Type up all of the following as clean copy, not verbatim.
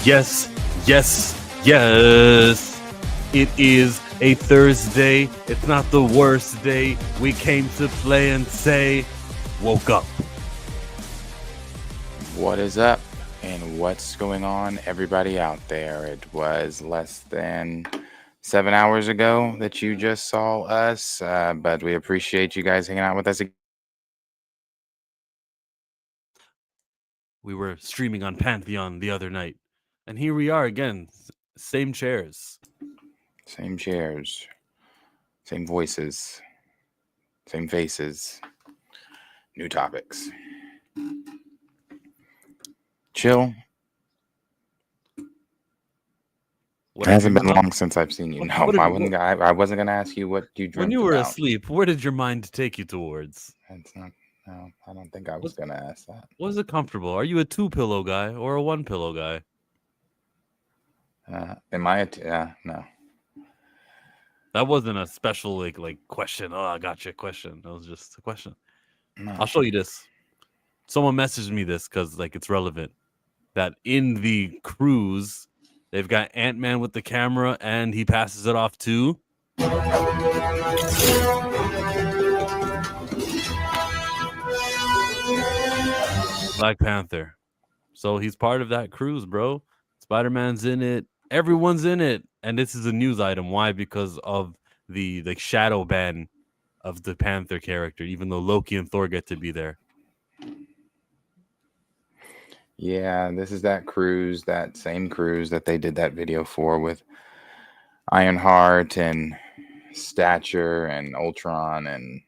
Yes, yes, yes. It is a Thursday. It's not the worst day. We came to play and say, woke up. What is up and what's going on, everybody out there? It was less than 7 hours ago that you just saw us, but we appreciate you guys hanging out with us. We were streaming on Pantheon the other night, and here we are again. Same chairs. Same chairs, same voices, same faces, new topics. Chill. It hasn't been long since I've seen you. No, I wasn't gonna ask you what you dreamt when you were about. asleep. Where did your mind take you towards? It's not. No, I don't think I was gonna ask that. Was it comfortable? Are you a 2-pillow guy or a 1-pillow guy? Am I a? No. That wasn't a special like question. Oh, I got you a question. That was just a question. No. I'll show you this. Someone messaged me this because it's relevant. That in the cruise, they've got Ant-Man with the camera, and he passes it off to Black Panther. So he's part of that cruise, bro. Spider-Man's in it. Everyone's in it. And this is a news item. Why? Because of the shadow ban of the Panther character, even though Loki and Thor get to be there. Yeah, this is that cruise, that same cruise that they did that video for with Ironheart and Stature and Ultron and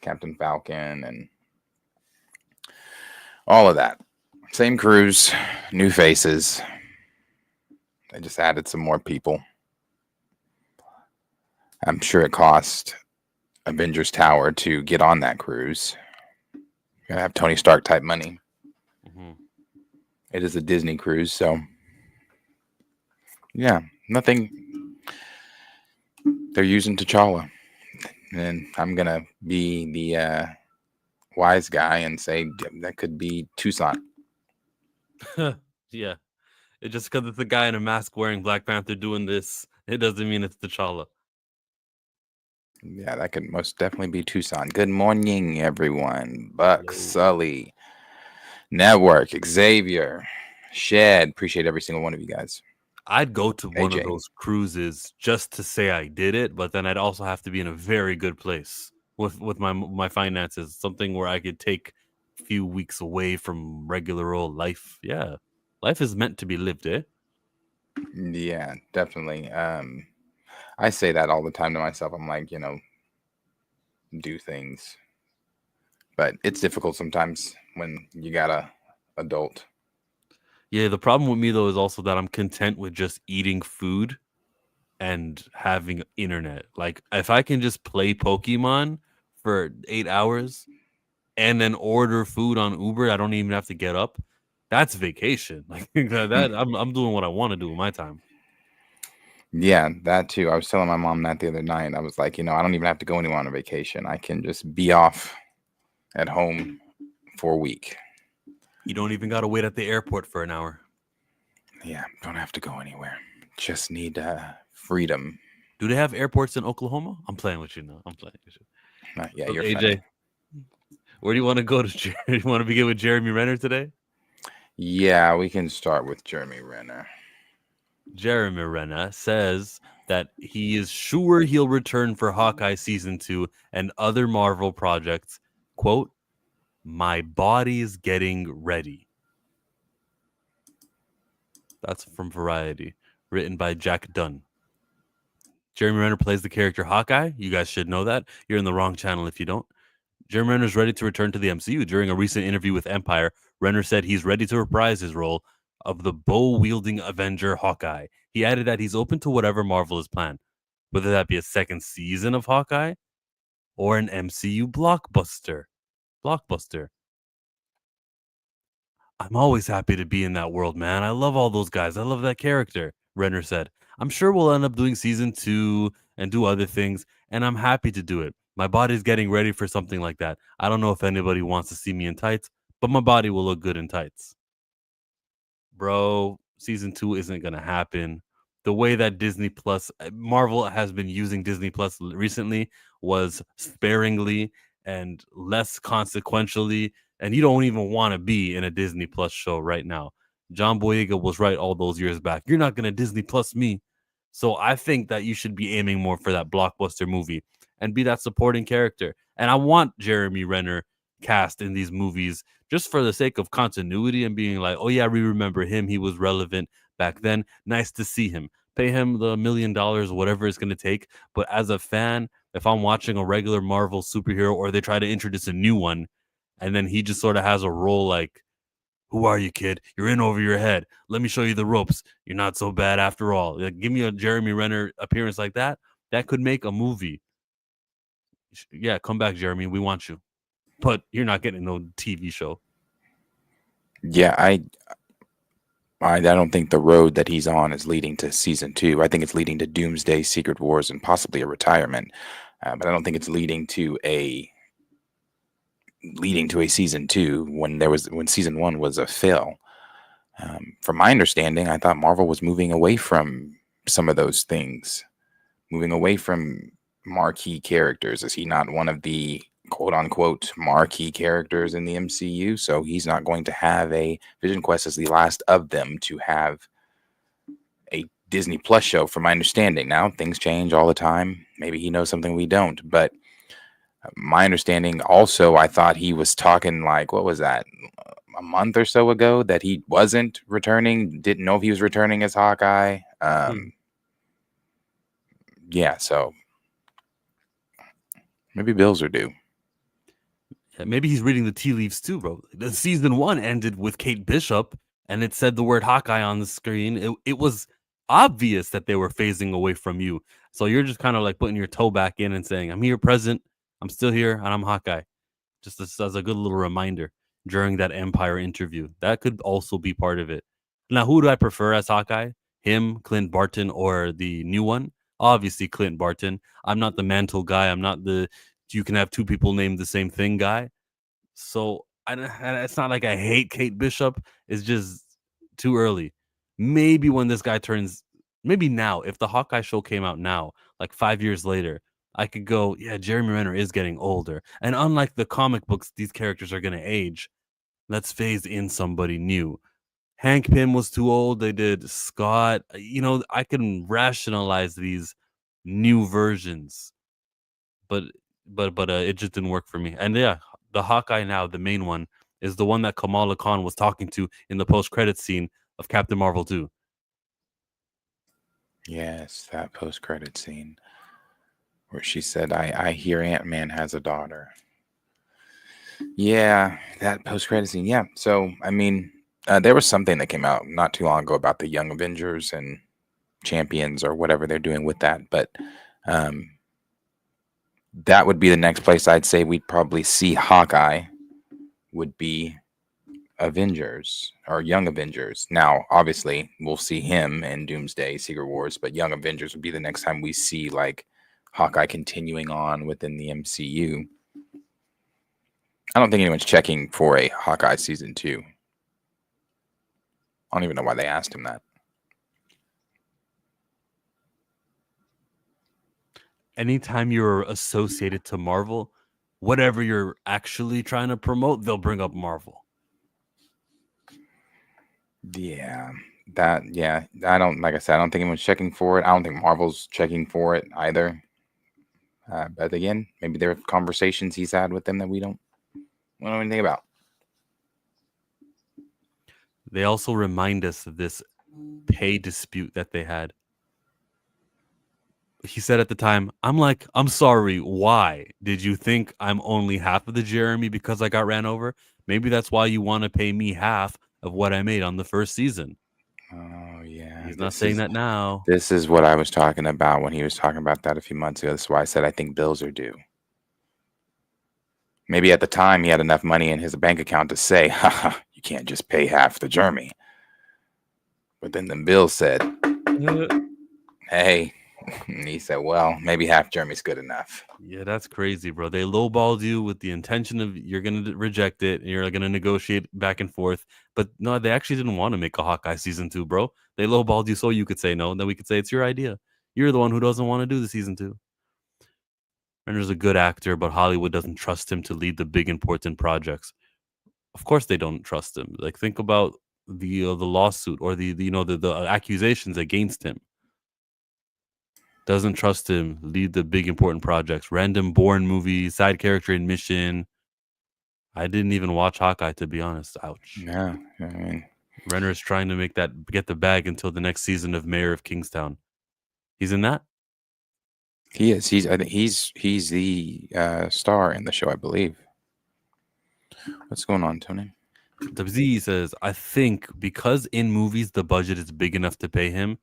Captain Falcon and all of that. Same cruise, new faces. They just added some more people. I'm sure it cost Avengers Tower to get on that cruise. You gotta have Tony Stark type money. Mm-hmm. It is a Disney cruise, so yeah, nothing. They're using T'Challa, and I'm gonna be the wise guy and say that could be Tucson. Yeah, it just because it's a guy in a mask wearing Black Panther doing this, it doesn't mean it's T'Challa. Yeah, that could most definitely be Tucson. Good morning, everyone. Buck, Sully, Network, Xavier, Shed. Appreciate every single one of you guys. I'd go to one of those cruises just to say I did it, but then I'd also have to be in a very good place with my finances, something where I could take a few weeks away from regular old life. Yeah, life is meant to be lived, eh? Yeah, definitely. I say that all the time to myself. I'm like, do things. But it's difficult sometimes when you got a adult. Yeah, the problem with me, though, is also that I'm content with just eating food and having internet. Like, if I can just play Pokemon for 8 hours and then order food on Uber, I don't even have to get up. That's vacation. Like that, I'm doing what I want to do with my time. Yeah, that too. I was telling my mom that the other night. I was like, I don't even have to go anywhere on a vacation. I can just be off at home for a week. You don't even got to wait at the airport for an hour. Yeah, don't have to go anywhere. Just need freedom. Do they have airports in Oklahoma? I'm playing with you now. I'm playing with you. Yeah, so, you're AJ, funny. Where do you want to go to? You want to begin with Jeremy Renner today? Yeah, we can start with Jeremy Renner. Jeremy Renner says that he is sure he'll return for Hawkeye Season 2 and other Marvel projects. Quote, "My body's getting ready." That's from Variety, written by Jack Dunn. Jeremy Renner plays the character Hawkeye. You guys should know that. You're in the wrong channel if you don't. Jeremy Renner is ready to return to the MCU. During a recent interview with Empire, Renner said he's ready to reprise his role of the bow-wielding Avenger Hawkeye. He added that he's open to whatever Marvel has planned, whether that be a second season of Hawkeye or an MCU blockbuster. I'm always happy to be in that world, man. I love all those guys. I love that character, Renner said. I'm sure we'll end up doing season 2 and do other things, and I'm happy to do it. My body's getting ready for something like that. I don't know if anybody wants to see me in tights, but my body will look good in tights. Bro, season 2 isn't going to happen. The way that Marvel has been using Disney Plus recently was sparingly and less consequentially, and you don't even want to be in a Disney Plus show right now. John Boyega was right all those years back. You're not going to Disney Plus me. So I think that you should be aiming more for that blockbuster movie and be that supporting character. And I want Jeremy Renner cast in these movies just for the sake of continuity and being like, oh yeah, we remember him. He was relevant back then. Nice to see him. Pay him the $1 million, whatever it's going to take. But as a fan, if I'm watching a regular Marvel superhero or they try to introduce a new one, and then he just sort of has a role like, who are you, kid? You're in over your head. Let me show you the ropes. You're not so bad after all. Like, give me a Jeremy Renner appearance like that. That could make a movie. Yeah, come back, Jeremy. We want you. But you're not getting no TV show. Yeah, I don't think the road that he's on is leading to season 2. I think it's leading to Doomsday, Secret Wars, and possibly a retirement. But I don't think it's leading to a season 2 when season 1 was a fail. From my understanding, I thought Marvel was moving away from some of those things, moving away from marquee characters. Is he not one of the quote unquote marquee characters in the MCU? So he's not going to have a Vision Quest as the last of them to have a Disney Plus show, from my understanding. Now things change all the time. Maybe he knows something we don't, but my understanding also, I thought he was talking like, what was that, a month or so ago, that he wasn't returning, didn't know if he was returning as Hawkeye. Yeah, so maybe bills are due. Yeah, maybe he's reading the tea leaves too, bro. The season 1 ended with Kate Bishop, and it said the word Hawkeye on the screen. It was obvious that they were phasing away from you. So you're just kind of like putting your toe back in and saying, I'm here present, I'm still here, and I'm Hawkeye. Just as a good little reminder during that Empire interview. That could also be part of it. Now, who do I prefer as Hawkeye? Him, Clint Barton, or the new one? Obviously, Clint Barton. I'm not the mantle guy. I'm not the you can have two people named the same thing guy. So it's not like I hate Kate Bishop. It's just too early. Maybe when this guy turns, maybe now, if the Hawkeye show came out now, like 5 years later, I could go, yeah, Jeremy Renner is getting older. And unlike the comic books, these characters are going to age. Let's phase in somebody new. Hank Pym was too old. They did Scott. I can rationalize these new versions, but it just didn't work for me. And yeah, the Hawkeye now, the main one, is the one that Kamala Khan was talking to in the post-credit scene of Captain Marvel 2. Yes, that post-credit scene where she said, I hear Ant-Man has a daughter. Yeah, that post-credit scene. Yeah, so, I mean, there was something that came out not too long ago about the Young Avengers and Champions or whatever they're doing with that, but that would be the next place I'd say we'd probably see Hawkeye, would be Avengers or Young Avengers. Now, obviously, we'll see him in Doomsday, Secret Wars, but Young Avengers would be the next time we see like Hawkeye continuing on within the MCU. I don't think anyone's checking for a Hawkeye season 2. I don't even know why they asked him that. Anytime you're associated to Marvel, whatever you're actually trying to promote, they'll bring up Marvel. Yeah, I don't, like I said, I don't think anyone's checking for it. I don't think Marvel's checking for it either. But again, maybe there are conversations he's had with them that we don't know anything about. They also remind us of this pay dispute that they had. He said at the time, I'm sorry, why? Did you think I'm only half of the Jeremy because I got ran over? Maybe that's why you want to pay me half of what I made on the first season. Oh, yeah. He's not saying that now. This is what I was talking about when he was talking about that a few months ago. That's why I said I think bills are due. Maybe at the time he had enough money in his bank account to say, haha, you can't just pay half the Jeremy. But then the bill said, hey, And he said, well, maybe half Jeremy's good enough. Yeah, that's crazy, bro. They lowballed you with the intention of you're gonna reject it and you're gonna negotiate back and forth. But no, they actually didn't want to make a Hawkeye season 2, bro. They lowballed you so you could say no, and then we could say it's your idea. You're the one who doesn't want to do the season 2. Renner's a good actor, but Hollywood doesn't trust him to lead the big important projects. Of course, they don't trust him. Like, think about the lawsuit or the accusations against him. Doesn't trust him lead the big important projects. Random Bourne movie, side character in Mission. I didn't even watch Hawkeye, to be honest. Ouch. Yeah, I mean, Renner is trying to get the bag until the next season of Mayor of Kingstown. He's in that? he is. I think he's the star in the show, I believe. What's going on, Tony? The Z says, I think because in movies the budget is big enough to pay him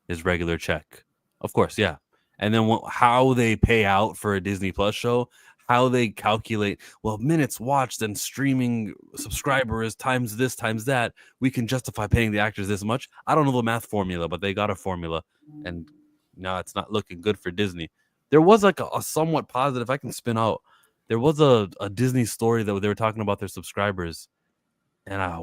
his regular check. Of course, yeah. And then how they pay out for a Disney Plus show, how they calculate, well, minutes watched and streaming subscribers times this, times that, we can justify paying the actors this much. I don't know the math formula, but they got a formula. And now it's not looking good for Disney. There was like a somewhat positive, I can spin out. There was a Disney story that they were talking about their subscribers. And I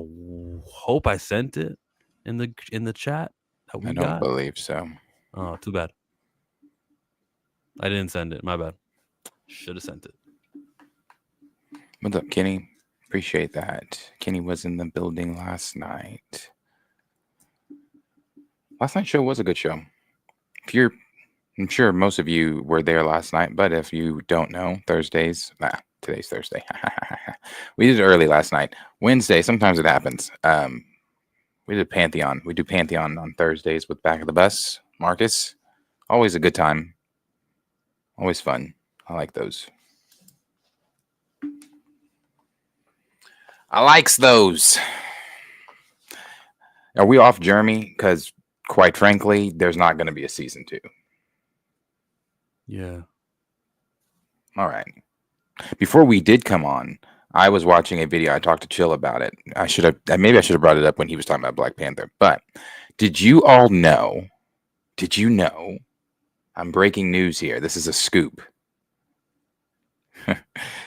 hope I sent it in the chat that we I don't got. believe so. Oh, too bad. I didn't send it. My bad. Should have sent it. What's up, Kenny? Appreciate that. Kenny was in the building last night. Last night's show was a good show. I'm sure most of you were there last night, but if you don't know, Thursdays, today's Thursday. We did it early last night. Wednesday, sometimes it happens. We did Pantheon. We do Pantheon on Thursdays with Back of the Bus. Marcus, always a good time. Always fun. I like those. I likes those. Are we off Jeremy? Because quite frankly, there's not going to be a season 2. Yeah. All right. Before we did come on, I was watching a video. I talked to Chill about it. Maybe I should have brought it up when he was talking about Black Panther. But did you all know? Did you know? I'm breaking news here. This is a scoop.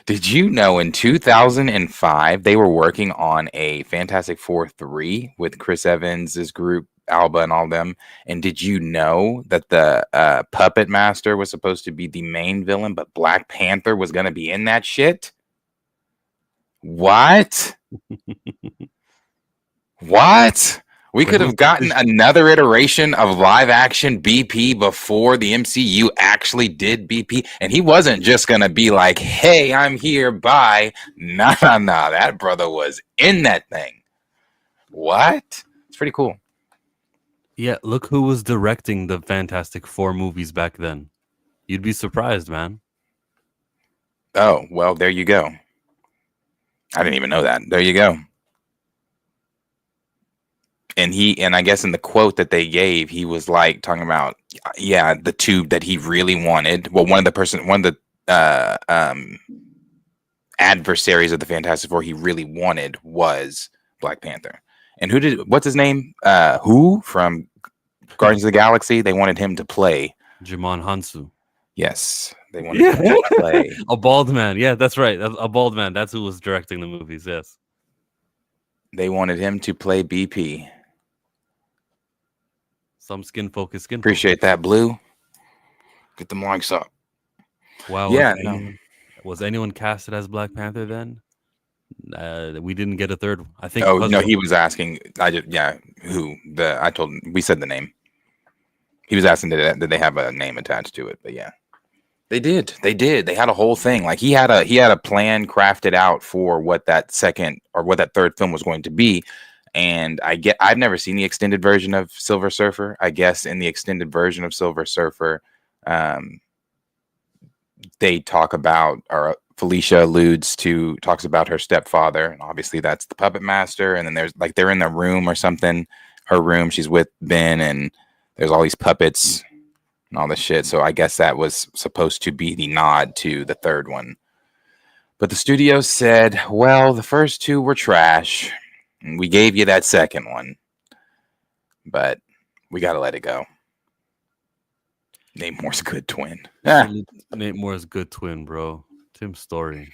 Did you know in 2005 they were working on a Fantastic Four 3 with Chris Evans' group, Alba, and all them? And did you know that the Puppet Master was supposed to be the main villain, but Black Panther was going to be in that shit? What? What? We could have gotten another iteration of live action BP before the MCU actually did BP. And he wasn't just going to be like, hey, I'm here, bye. Nah. That brother was in that thing. What? It's pretty cool. Yeah, look who was directing the Fantastic Four movies back then. You'd be surprised, man. Oh, well, there you go. I didn't even know that. There you go. And I guess in the quote that they gave, he was like talking about, the two that he really wanted. Well, one of the adversaries of the Fantastic Four he really wanted was Black Panther. And what's his name? Who from Guardians of the Galaxy? They wanted him to play Jimon Hansu. Yes, they wanted him to play a bald man. Yeah, that's right. A bald man. That's who was directing the movies. Yes, they wanted him to play BP. Some skin focus. Appreciate that, Blue. Get the mics up. Wow. Yeah. Was anyone casted as Black Panther then? We didn't get a third one. I think. Oh no, he was asking. Who? We said the name. He was asking did they have a name attached to it? But yeah, they did. They had a whole thing. Like he had a plan crafted out for what that third film was going to be. And I've never seen the extended version of Silver Surfer. I guess in the extended version of Silver Surfer, they talk about, or Felicia talks about her stepfather, and obviously that's the Puppet Master. And then there's like they're in the room or something, her room. She's with Ben, and there's all these puppets and all this shit. So I guess that was supposed to be the nod to the third one. But the studio said, well, the first two were trash. And we gave you that second one, but we got to let it go. Namore's good twin. Nate Moore's good twin, bro. Tim Story.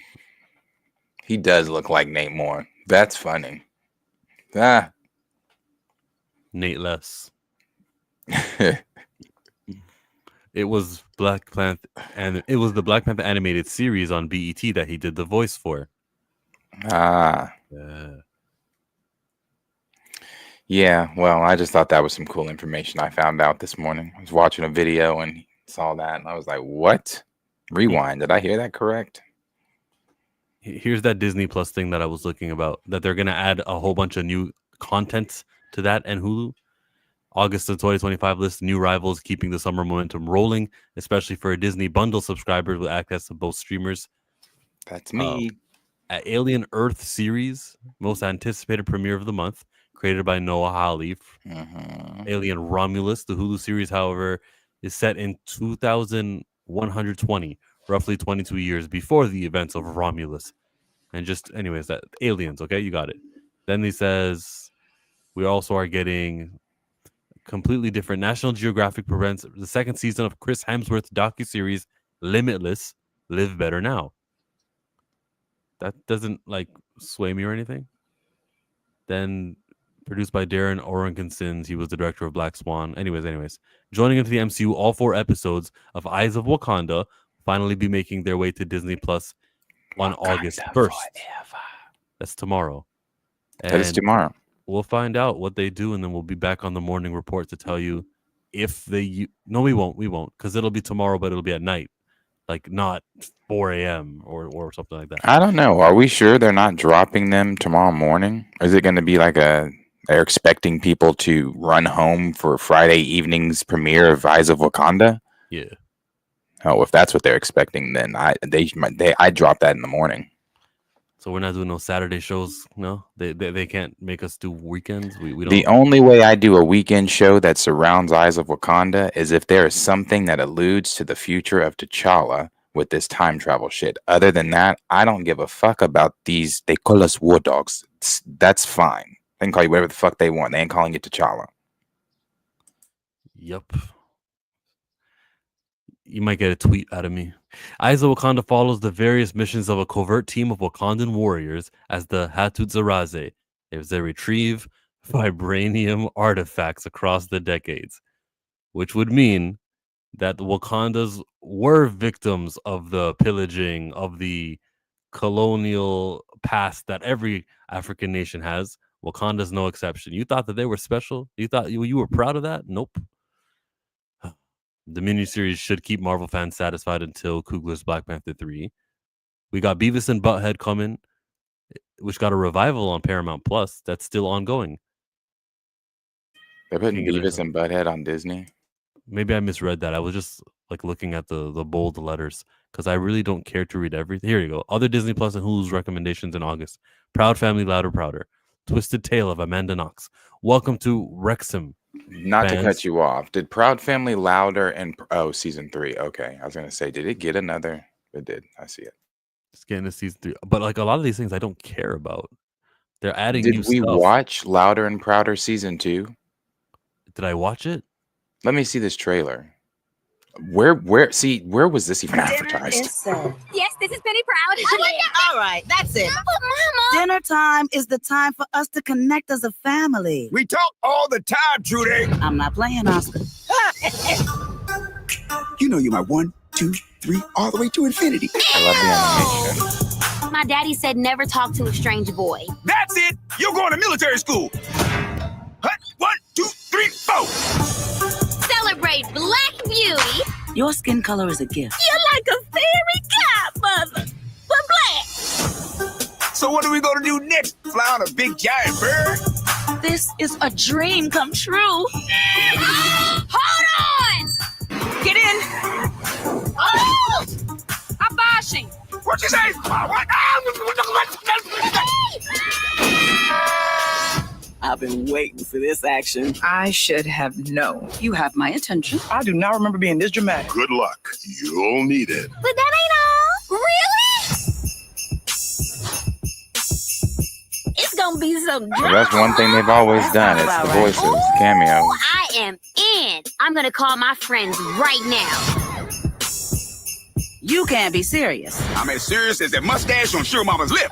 He does look like Nate Moore. That's funny. Ah. Nate Less. It was Black Panther, and it was the Black Panther animated series on BET that he did the voice for. Yeah, well, I just thought that was some cool information I found out this morning. I was watching a video and saw that, and I was like, what? Rewind. Did I hear that correct? Here's that Disney Plus thing that I was looking about, that they're going to add a whole bunch of new content to that and Hulu. August of 2025 lists new rivals, keeping the summer momentum rolling, especially for Disney bundle subscribers with access to both streamers. That's me. Alien Earth series, most anticipated premiere of the month, created by Noah Hawley. Alien Romulus, the Hulu series, however, is set in 2120, roughly 22 years before the events of Romulus. And just, anyways, that aliens, okay? You got it. Then he says, we also are getting completely different. National Geographic presents the second season of Chris Hemsworth's docuseries Limitless, Live Better Now. That doesn't sway me or anything. Then produced by Darren Aronkinson, he was the director of Black Swan. Anyways, joining into the MCU, all 4 episodes of Eyes of Wakanda finally be making their way to Disney Plus on August 1st. Forever. That's tomorrow. And that is tomorrow. We'll find out what they do, and then we'll be back on the morning report to tell you if they... No, we won't, because it'll be tomorrow, but it'll be at night. Not 4 a.m. or something like that. I don't know. Are we sure they're not dropping them tomorrow morning? Is it going to be they're expecting people to run home for Friday evening's premiere of Eyes of Wakanda? Yeah. Oh, if that's what they're expecting, then I'd drop that in the morning. So we're not doing no Saturday shows, no? They can't make us do weekends? We don't. The only way I do a weekend show that surrounds Eyes of Wakanda is if there is something that alludes to the future of T'Challa with this time travel shit. Other than that, I don't give a fuck about these. They call us war dogs. That's fine. They can call you whatever the fuck they want. They ain't calling you T'Challa. Yep. You might get a tweet out of me. Eyes of Wakanda follows the various missions of a covert team of Wakandan warriors as the Hattusaraze as they retrieve vibranium artifacts across the decades, which would mean that the Wakandas were victims of the pillaging of the colonial past that every African nation has. Wakanda's no exception. You thought that they were special? You thought you were proud of that? Nope. The miniseries should keep Marvel fans satisfied until Coogler's Black Panther 3. We got Beavis and Butthead coming, which got a revival on Paramount Plus. That's still ongoing. They're putting Beavis and Butthead on Disney? Maybe I misread that. I was just looking at the bold letters because I really don't care to read everything. Here you go. Other Disney Plus and Hulu's recommendations in August. Proud Family, Louder, Prouder. Twisted Tale of Amanda Knox. Welcome to Wrexham. Not fans. To cut you off. Did Proud Family Louder and season 3? Okay, I was gonna say, did it get another? It did. I see it. It's getting to season 3, but a lot of these things I don't care about. They're adding. Did new we stuff. Watch Louder and Prouder season 2? Did I watch it? Let me see this trailer. Where was this even advertised? Yes, this is Penny Proud. All right, that's it. But Mama, Dinner time is the time for us to connect as a family. We talk all the time, Trudy. I'm not playing, Oscar. You know you're my 1, 2, 3, all the way to infinity. I love the animation. my daddy said never talk to a strange boy. That's it. You're going to military school. 1, 2, 3, 4. Celebrate Black Beauty. Your skin color is a gift. You're like a fairy godmother, but black. So what are we going to do next? Fly on a big giant bird? This is a dream come true. Hold on! Get in. Oh! Abashi! What'd you say? What? I've been waiting for this action. I should have known. You have my attention. I do not remember being this dramatic. Good luck. You'll need it. But that ain't all. Really? It's gonna be so drama. Well, that's one thing they've always done. It's the voices, cameos. I am in. I'm gonna call my friends right now. You can't be serious. I'm as serious as that mustache on Sugar Mama's lip.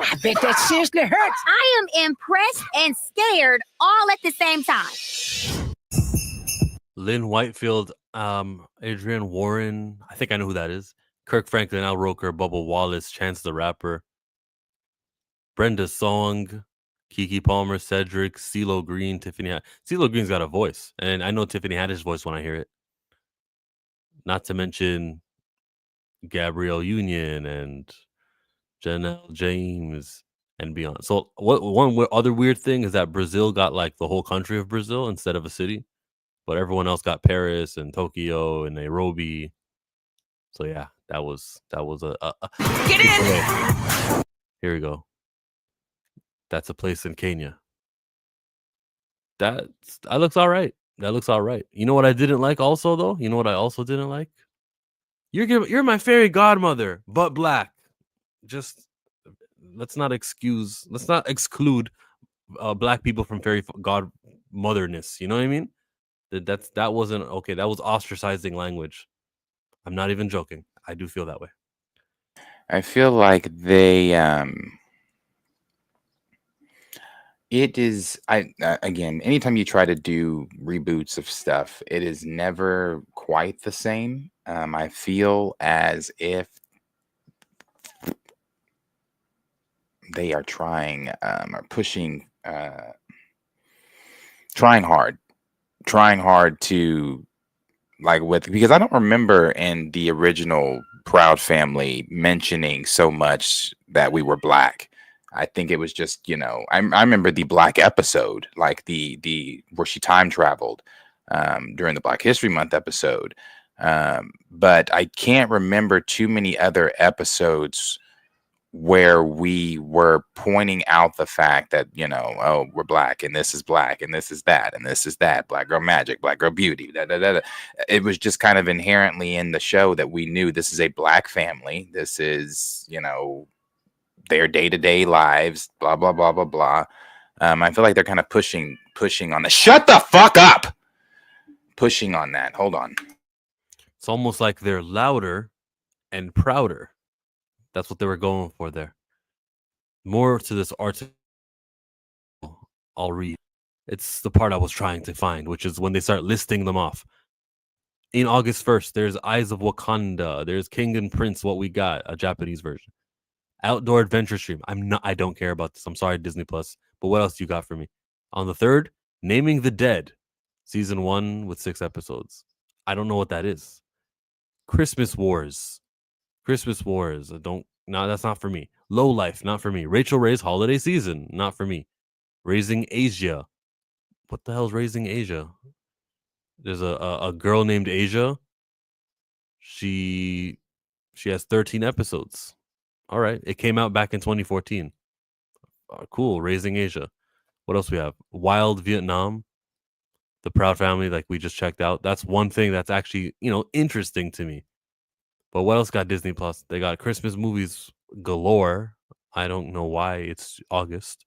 I bet that seriously hurts. I am impressed and scared all at the same time. Lynn Whitefield, Adrienne Warren, I think I know who that is. Kirk Franklin, Al Roker, Bubba Wallace, Chance the Rapper, Brenda Song, Kiki Palmer, Cedric, CeeLo Green, Tiffany. CeeLo Green's got a voice, and I know Tiffany Haddish voice when I hear it. Not to mention Gabrielle Union and Janelle James and beyond. So one other weird thing is that Brazil got like the whole country of Brazil instead of a city, but everyone else got Paris and Tokyo and Nairobi. So yeah, that was a Get in. Here we go. That's a place in Kenya. That looks all right. That looks all right. You know what I didn't like also though? You know what I also didn't like? You're my fairy godmother, but black. Just let's not exclude black people from fairy godmotherness. You know what I mean? That wasn't okay. That was ostracizing language. I'm not even joking. I do feel that way. I feel like they it is again, anytime you try to do reboots of stuff, it is never quite the same. I feel as if they are trying or pushing trying hard to because I don't remember in the original Proud Family mentioning so much that we were black. I think it was just, I remember the black episode, like the where she time traveled during the Black History Month episode. But I can't remember too many other episodes where we were pointing out the fact that, oh, we're black and this is black and this is that and this is that, Black Girl Magic, Black Girl Beauty. It was just kind of inherently in the show that we knew this is a black family. This is, their day-to-day lives, blah, blah, blah, blah, blah. I feel like they're kind of pushing on the shut the fuck up. Pushing on that. Hold on. It's almost like they're louder and prouder. That's what they were going for there. More to this article I'll read. It's the part I was trying to find, which is when they start listing them off. In August 1st, there's Eyes of Wakanda. There's King and Prince, What We Got, a Japanese version. Outdoor Adventure Stream. I don't care about this. I'm sorry, Disney Plus. But what else you got for me? On the 3rd, Naming the Dead. Season 1 with 6 episodes. I don't know what that is. Christmas Wars. No, that's not for me. Low Life, not for me. Rachel Ray's Holiday Season, not for me. Raising Asia. What the hell is Raising Asia? There's a girl named Asia. She has 13 episodes. All right. It came out back in 2014. Cool. Raising Asia. What else we have? Wild Vietnam. The Proud Family, like we just checked out. That's one thing that's actually, interesting to me. But what else got Disney Plus? They got Christmas movies galore. I don't know why it's August.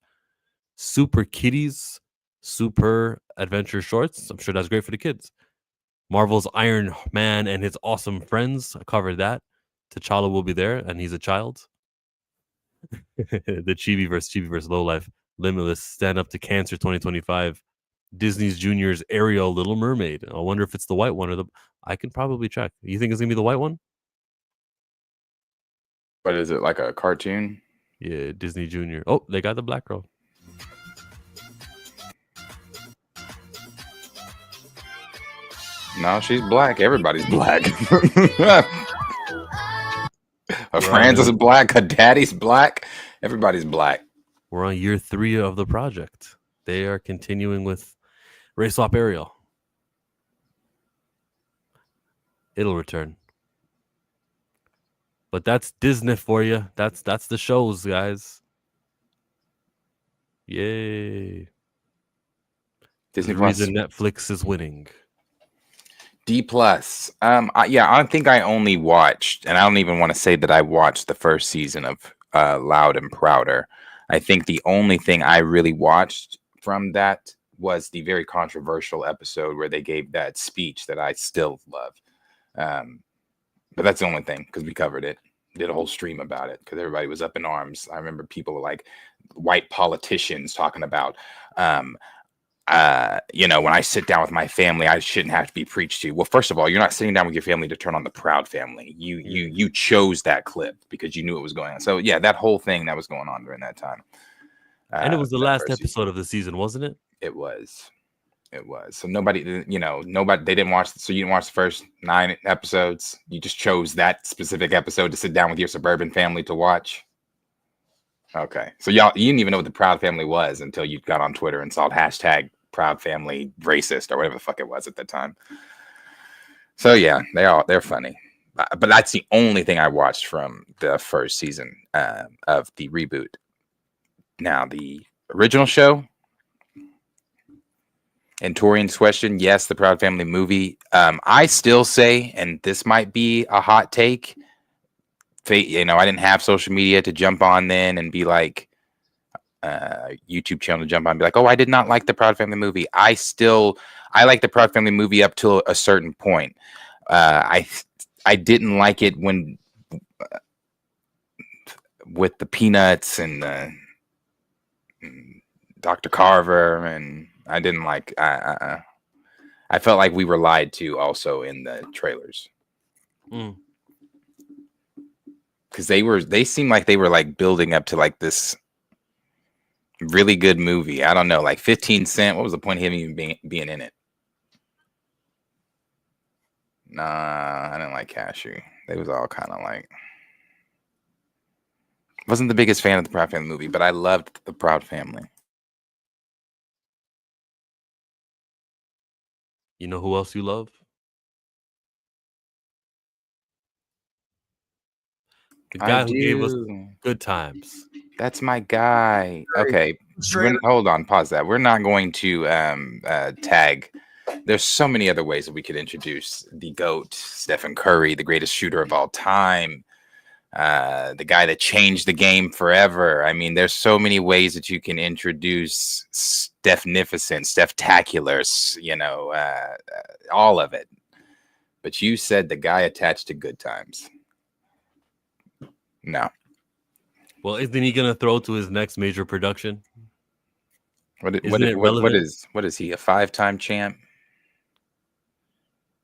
Super Kitties, Super Adventure Shorts. I'm sure that's great for the kids. Marvel's Iron Man and His Awesome Friends. I covered that. T'Challa will be there, and he's a child. The Chibi-verse, Low Life, Limitless, Stand Up to Cancer 2025. Disney's Junior's Ariel, Little Mermaid. I wonder if it's the white one or I can probably check. You think it's going to be the white one? What is it, like a cartoon? Yeah, Disney Junior. Oh, they got the black girl. No, she's black. Everybody's black. Francis is black. Her daddy's black. Everybody's black. We're on year 3 of the project. They are continuing with Race Swap Ariel. It'll return. But that's Disney for you. That's the shows, guys. Yay. Disney The Plus. reason Netflix is winning. D plus. I think I only watched, and I don't even want to say that I watched the first season of Loud and Prouder. I think the only thing I really watched from that was the very controversial episode where they gave that speech that I still love. But that's the only thing, because we covered it, did a whole stream about it, because everybody was up in arms. I remember people like white politicians talking about, you know, when I sit down with my family, I shouldn't have to be preached to. Well, first of all, you're not sitting down with your family to turn on the Proud Family. You chose that clip because you knew it was going on. So yeah, that whole thing that was going on during that time. And it was the last first episode of the season, wasn't it? It was. So nobody, you know, they didn't watch. So you didn't watch the first 9 episodes. You just chose that specific episode to sit down with your suburban family to watch. Okay. So you didn't even know what the Proud Family was until you got on Twitter and saw hashtag Proud Family racist or whatever the fuck it was at the time. So yeah, they're funny. But that's the only thing I watched from the first season of the reboot. Now, the original show, and Torian's question, yes, the Proud Family movie. I still say, and this might be a hot take, you know, I didn't have social media to jump on then and be like, YouTube channel to jump on and be like, oh, I did not like the Proud Family movie. I like the Proud Family movie up till a certain point. I didn't like it when with the Peanuts and Dr. Carver, and I didn't like. I felt like we were lied to also in the trailers, because they seemed like they were like building up to like this really good movie. I don't know, like 15 Cent. What was the point of him even being in it? Nah, I didn't like Cashew. They was all kind of like. Wasn't the biggest fan of the Proud Family movie, but I loved the Proud Family. You know who else you love? The guy who gave us Good Times. That's my guy. Okay, hold on, pause that. We're not going to tag. There's so many other ways that we could introduce the GOAT, Stephen Curry, the greatest shooter of all time, the guy that changed the game forever. I mean, there's so many ways that you can introduce Steph-nificent, Steph-tacular, you know, all of it. But you said the guy attached to Good Times. No. Well, isn't he gonna throw to his next major production? What is he? A 5-time champ?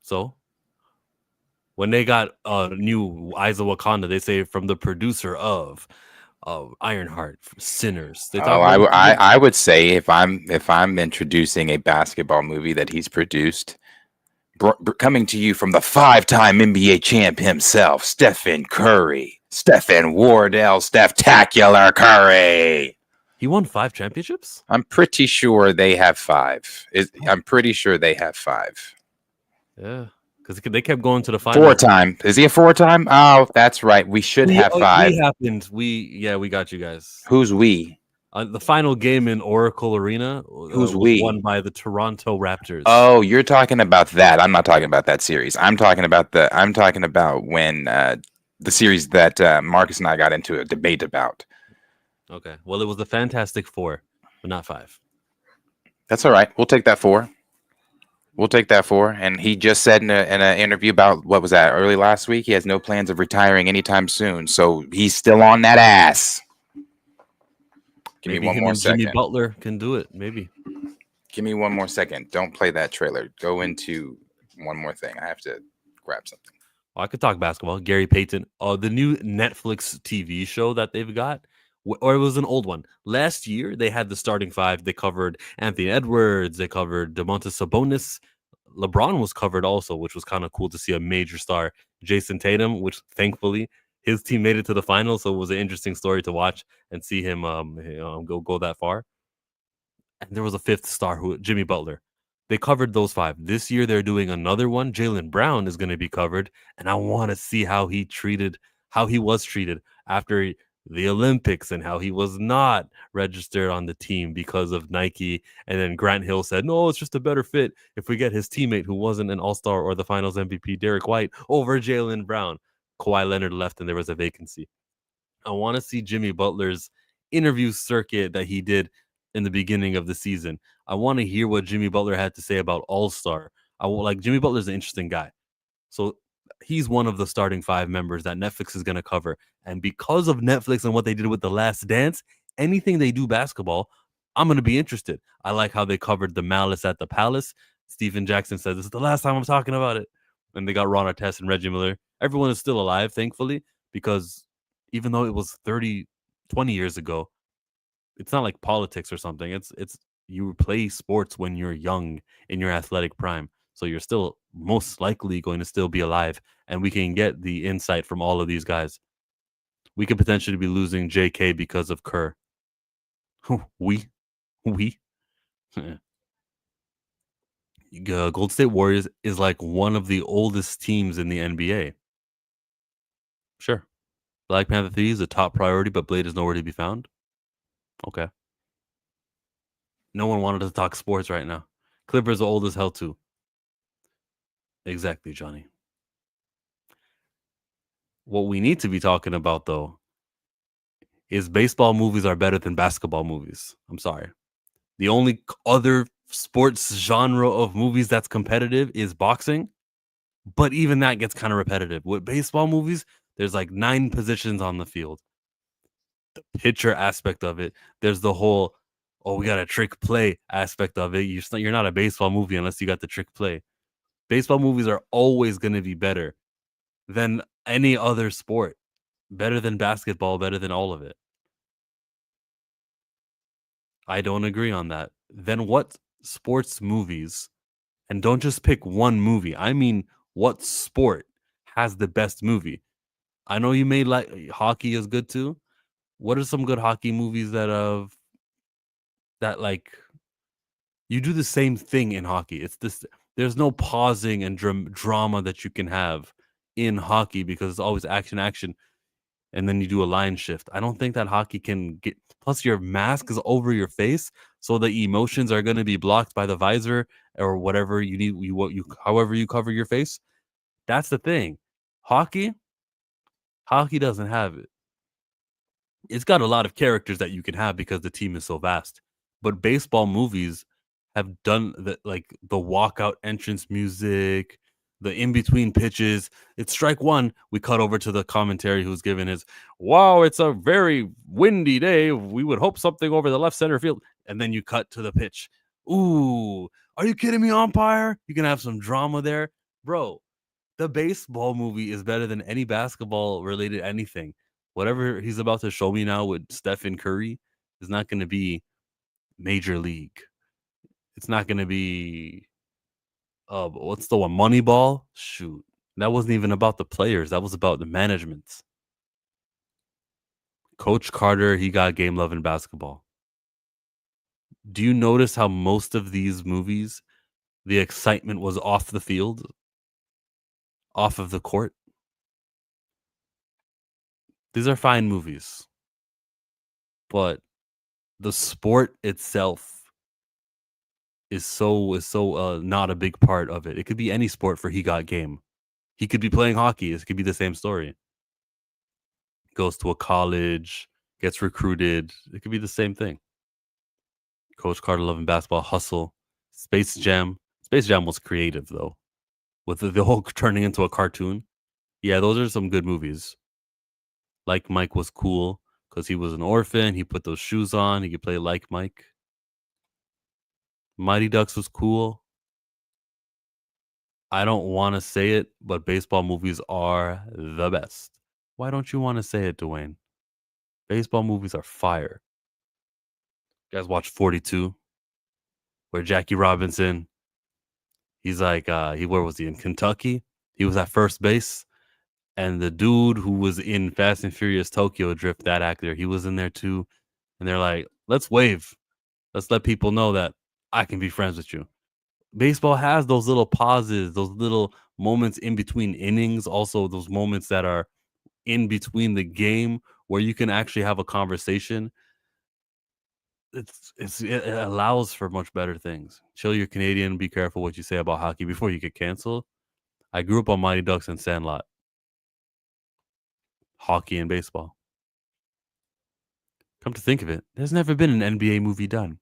So when they got new Eyes of Wakanda, they say from the producer of Ironheart, Sinners. They I would say if I'm introducing a basketball movie that he's produced, coming to you from the 5-time NBA champ himself, Stephen Curry. Stephen Wardell, Steph-tacular Curry. He won 5 championships? I'm pretty sure they have 5. I'm pretty sure they have 5. Yeah, because they kept going to the final. 4-time. Is he a 4-time? Oh, that's right. We should have 5. We got you guys. Who's we? The final game in Oracle Arena was won by the Toronto Raptors. Oh, you're talking about that. I'm not talking about that series. I'm talking about when the series that Marcus and I got into a debate about. Okay. Well, it was the Fantastic Four, but not 5. That's all right. We'll take that 4. And he just said in an interview about, what was that, early last week, he has no plans of retiring anytime soon. So he's still on that ass. Give me one more second. Jimmy Butler can do it, maybe. Give me one more second. Don't play that trailer. Go into one more thing. I have to grab something. I could talk basketball. Gary Payton. The new Netflix TV show that they've got, or it was an old one. Last year, they had the starting 5. They covered Anthony Edwards. They covered Domantas Sabonis. LeBron was covered also, which was kind of cool to see a major star. Jason Tatum, which thankfully his team made it to the finals, so it was an interesting story to watch and see him go that far. And there was a 5th star, Jimmy Butler. They covered those 5. This year, they're doing another one. Jaylen Brown is going to be covered, and I want to see how he was treated after the Olympics and how he was not registered on the team because of Nike. And then Grant Hill said, no, it's just a better fit if we get his teammate who wasn't an all-star or the finals MVP, Derek White, over Jaylen Brown. Kawhi Leonard left and there was a vacancy. I want to see Jimmy Butler's interview circuit that he did in the beginning of the season. I want to hear what Jimmy Butler had to say about All-Star. Jimmy Butler's an interesting guy. So he's one of the starting 5 members that Netflix is going to cover. And because of Netflix and what they did with The Last Dance, anything they do basketball, I'm going to be interested. I like how they covered the Malice at the Palace. Stephen Jackson said, this is the last time I'm talking about it. And they got Ron Artest and Reggie Miller. Everyone is still alive, thankfully, because even though it was 20 years ago, it's not like politics or something. It's you play sports when you're young in your athletic prime. So you're still most likely going to still be alive. And we can get the insight from all of these guys. We could potentially be losing JK because of Kerr. we. Golden State Warriors is like one of the oldest teams in the NBA. Sure. Black Panther 3 is a top priority, but Blade is nowhere to be found. Okay. No one wanted to talk sports right now. Clippers are old as hell too. Exactly, Johnny. What we need to be talking about, though, is baseball movies are better than basketball movies. I'm sorry. The only other sports genre of movies that's competitive is boxing, but even that gets kind of repetitive. With baseball movies, there's like 9 positions on the field. The pitcher aspect of it, there's the whole, we got a trick play aspect of it. You're not a baseball movie unless you got the trick play. Baseball movies are always going to be better than any other sport. Better than basketball, better than all of it. I don't agree on that. Then what sports movies, and don't just pick one movie. I mean, what sport has the best movie? I know you may like hockey is good too. What are some good hockey movies that you do the same thing in hockey? It's this. There's no pausing and drama that you can have in hockey because it's always action, and then you do a line shift. I don't think that hockey can get. Plus, your mask is over your face, so the emotions are going to be blocked by the visor or whatever you need. However you cover your face. That's the thing. Hockey doesn't have it. It's got a lot of characters that you can have because the team is so vast. But baseball movies have done the walkout entrance music, the in-between pitches. It's strike one. We cut over to the commentary who's giving his, wow, it's a very windy day. We would hope something over the left center field. And then you cut to the pitch. Ooh, are you kidding me, umpire? You can have some drama there. Bro, the baseball movie is better than any basketball-related anything. Whatever he's about to show me now with Stephen Curry is not going to be Major League. It's not going to be, what's the one? Moneyball? Shoot. That wasn't even about the players. That was about the management. Coach Carter, he got game love in basketball. Do you notice how most of these movies, the excitement was off the field? Off of the court? These are fine movies. But the sport itself is so not a big part of it. It could be any sport for He Got Game. He could be playing hockey. It could be the same story. Goes to a college, gets recruited. It could be the same thing. Coach Carter loving basketball, Hustle, Space Jam. Space Jam was creative though, with the whole turning into a cartoon. Yeah, those are some good movies. Like Mike was cool because he was an orphan. He put those shoes on. He could play like Mike. Mighty Ducks was cool. I don't want to say it, but baseball movies are the best. Why don't you want to say it, Dwayne? Baseball movies are fire. You guys watch 42, where Jackie Robinson, he's like, where was he? In Kentucky? He was at first base. And the dude who was in Fast and Furious Tokyo Drift, that actor, he was in there too. And they're like, let's wave. Let's let people know that I can be friends with you. Baseball has those little pauses, those little moments in between innings. Also, those moments that are in between the game where you can actually have a conversation. It allows for much better things. Chill, you're Canadian. Be careful what you say about hockey before you get canceled. I grew up on Mighty Ducks and Sandlot. Hockey and baseball. Come to think of it, there's never been an NBA movie done.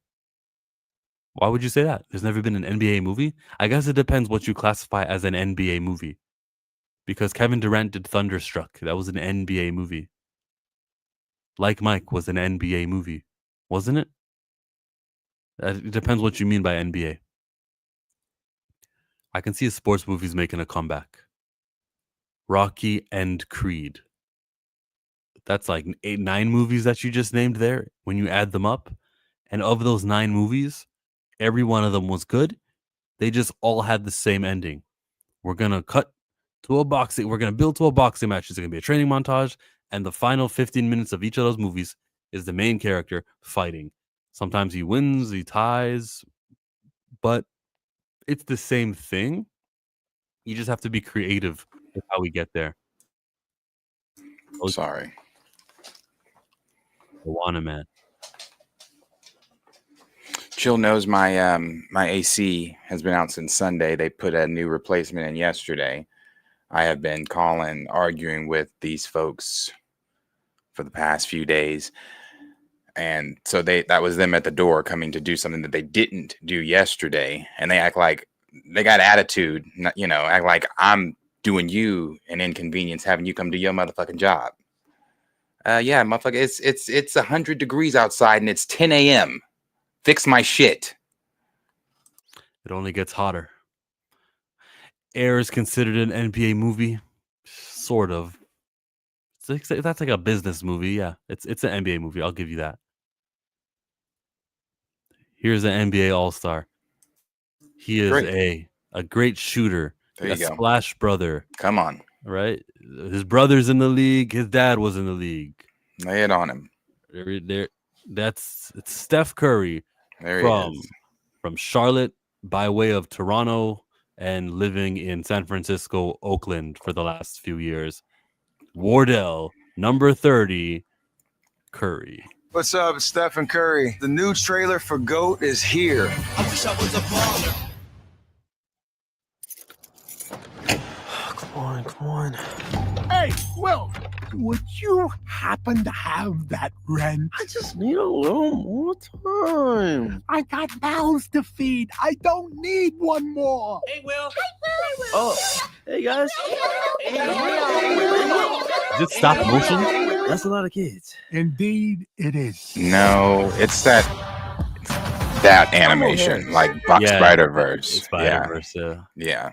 Why would you say that? There's never been an NBA movie? I guess it depends what you classify as an NBA movie. Because Kevin Durant did Thunderstruck. That was an NBA movie. Like Mike was an NBA movie. Wasn't it? It depends what you mean by NBA. I can see sports movies making a comeback. Rocky and Creed. That's like 9 movies that you just named there. When you add them up, and of those 9 movies, every one of them was good. They just all had the same ending. We're gonna cut to a boxing. We're gonna build to a boxing match. It's gonna be a training montage, and the final 15 minutes of each of those movies is the main character fighting. Sometimes he wins, he ties, but it's the same thing. You just have to be creative with how we get there. Sorry. Tawana, man. Jill knows my my AC has been out since Sunday. They put a new replacement in yesterday. I have been calling, arguing with these folks for the past few days. And so that was them at the door coming to do something that they didn't do yesterday. And they act like they got attitude, you know, act like I'm doing you an inconvenience having you come do your motherfucking job. Yeah, motherfucker, it's 100 degrees outside and it's 10 a.m. Fix my shit. It only gets hotter. Air is considered an NBA movie, sort of. That's like a business movie. Yeah, it's an NBA movie. I'll give you that. Here's an NBA All-Star. He is a great shooter. There you go. Splash brother. Come on. Right? His brother's in the league. His dad was in the league. Lay it on him. It's Steph Curry from Charlotte by way of Toronto and living in San Francisco, Oakland for the last few years. Wardell, number 30, Curry. What's up, Stephen Curry? The new trailer for GOAT is here. I wish I was a baller. Come on. Hey, Will, would you happen to have that Ren? I just need a little more time. I got mouths to feed. I don't need one more. Hey, Will. Oh, hey guys. Is it stop motion? That's a lot of kids. Indeed, it is. No, it's that animation, like Spider-Verse. Spider-Verse, yeah.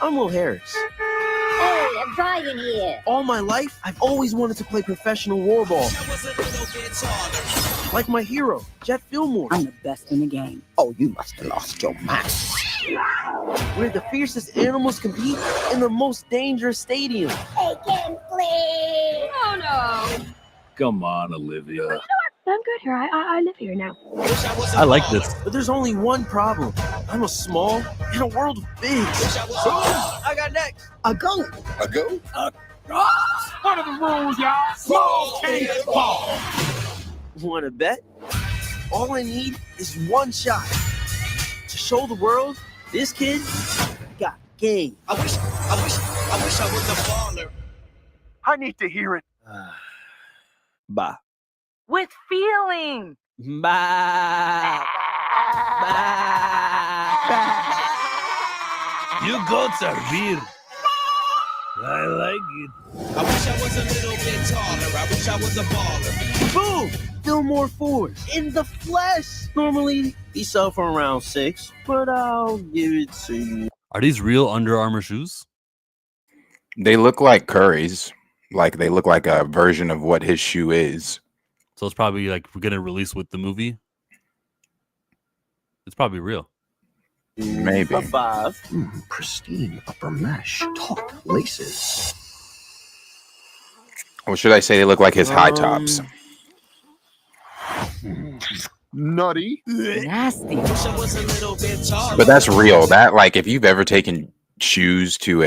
I'm Will Harris. Hey, I'm Brian here. All my life, I've always wanted to play professional warball. Like my hero, Jet Fillmore. I'm the best in the game. Oh, you must have lost your mind. Where the fiercest animals compete in the most dangerous stadium. Hey, Ken, please. Oh, no. Come on, Olivia. I'm good here. I live here now. I like this. But there's only one problem. I'm a small in a world of big. So, I got next. A goat. A go? What are the rules, y'all? Small can't fall. Want to bet? All I need is one shot to show the world this kid got game. I wish I was a baller. I need to hear it. Bye. With feeling. Bye. Bye. You goats are weird. I like it. I wish I was a little bit taller. I wish I was a baller. Boom! Fillmore Ford in the flesh. Normally, these sell for around 6, but I'll give it to you. Are these real Under Armour shoes? They look like Curry's. Like they look like a version of what his shoe is. So it's probably like we're gonna release with the movie. It's probably real. Maybe. A 5. Pristine upper mesh, taut laces. Or should I say they look like his high tops? Nutty. Nasty. Wish I was a little bit taller. But that's real. That, like, if you've ever taken shoes to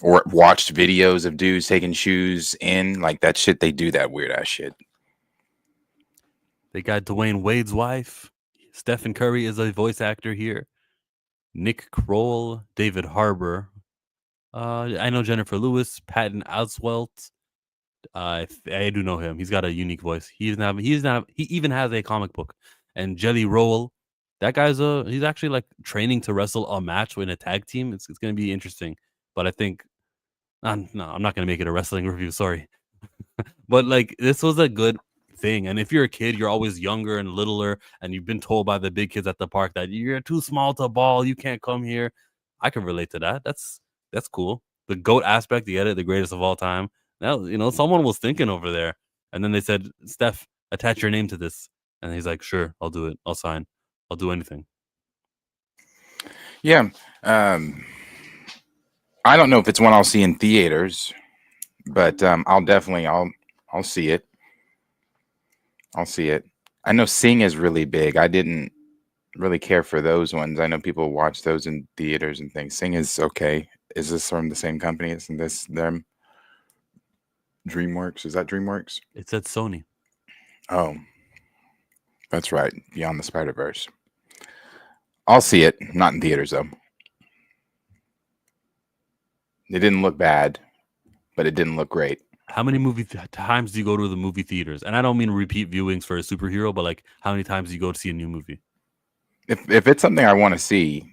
or watched videos of dudes taking shoes in, like that shit, they do that weird ass shit. They got Dwayne Wade's wife. Stephen Curry is a voice actor here. Nick Kroll, David Harbour. I know Jennifer Lewis, Patton Oswalt. I do know him. He's got a unique voice. He even has a comic book, And Jelly Roll, that guy's he's actually like training to wrestle a match in a tag team. It's going to be interesting. But I think no, I'm not going to make it a wrestling review. Sorry. But like this was a good thing. And if you're a kid, you're always younger and littler, and you've been told by the big kids at the park that you're too small to ball, you can't come here. I can relate to that. That's cool. The GOAT aspect, you get it, the greatest of all time. Now, someone was thinking over there. And then they said, Steph, attach your name to this. And he's like, sure, I'll do it. I'll sign. I'll do anything. Yeah. I don't know if it's one I'll see in theaters, but I'll see it. I'll see it. I know Sing is really big. I didn't really care for those ones. I know people watch those in theaters and things. Sing is okay. Is this from the same company? Isn't this them? DreamWorks? Is that DreamWorks? It said Sony. Oh, that's right. Beyond the Spider-Verse. I'll see it. Not in theaters, though. It didn't look bad, but it didn't look great. How many times do you go to the movie theaters? And I don't mean repeat viewings for a superhero, but like how many times do you go to see a new movie? If it's something I want to see,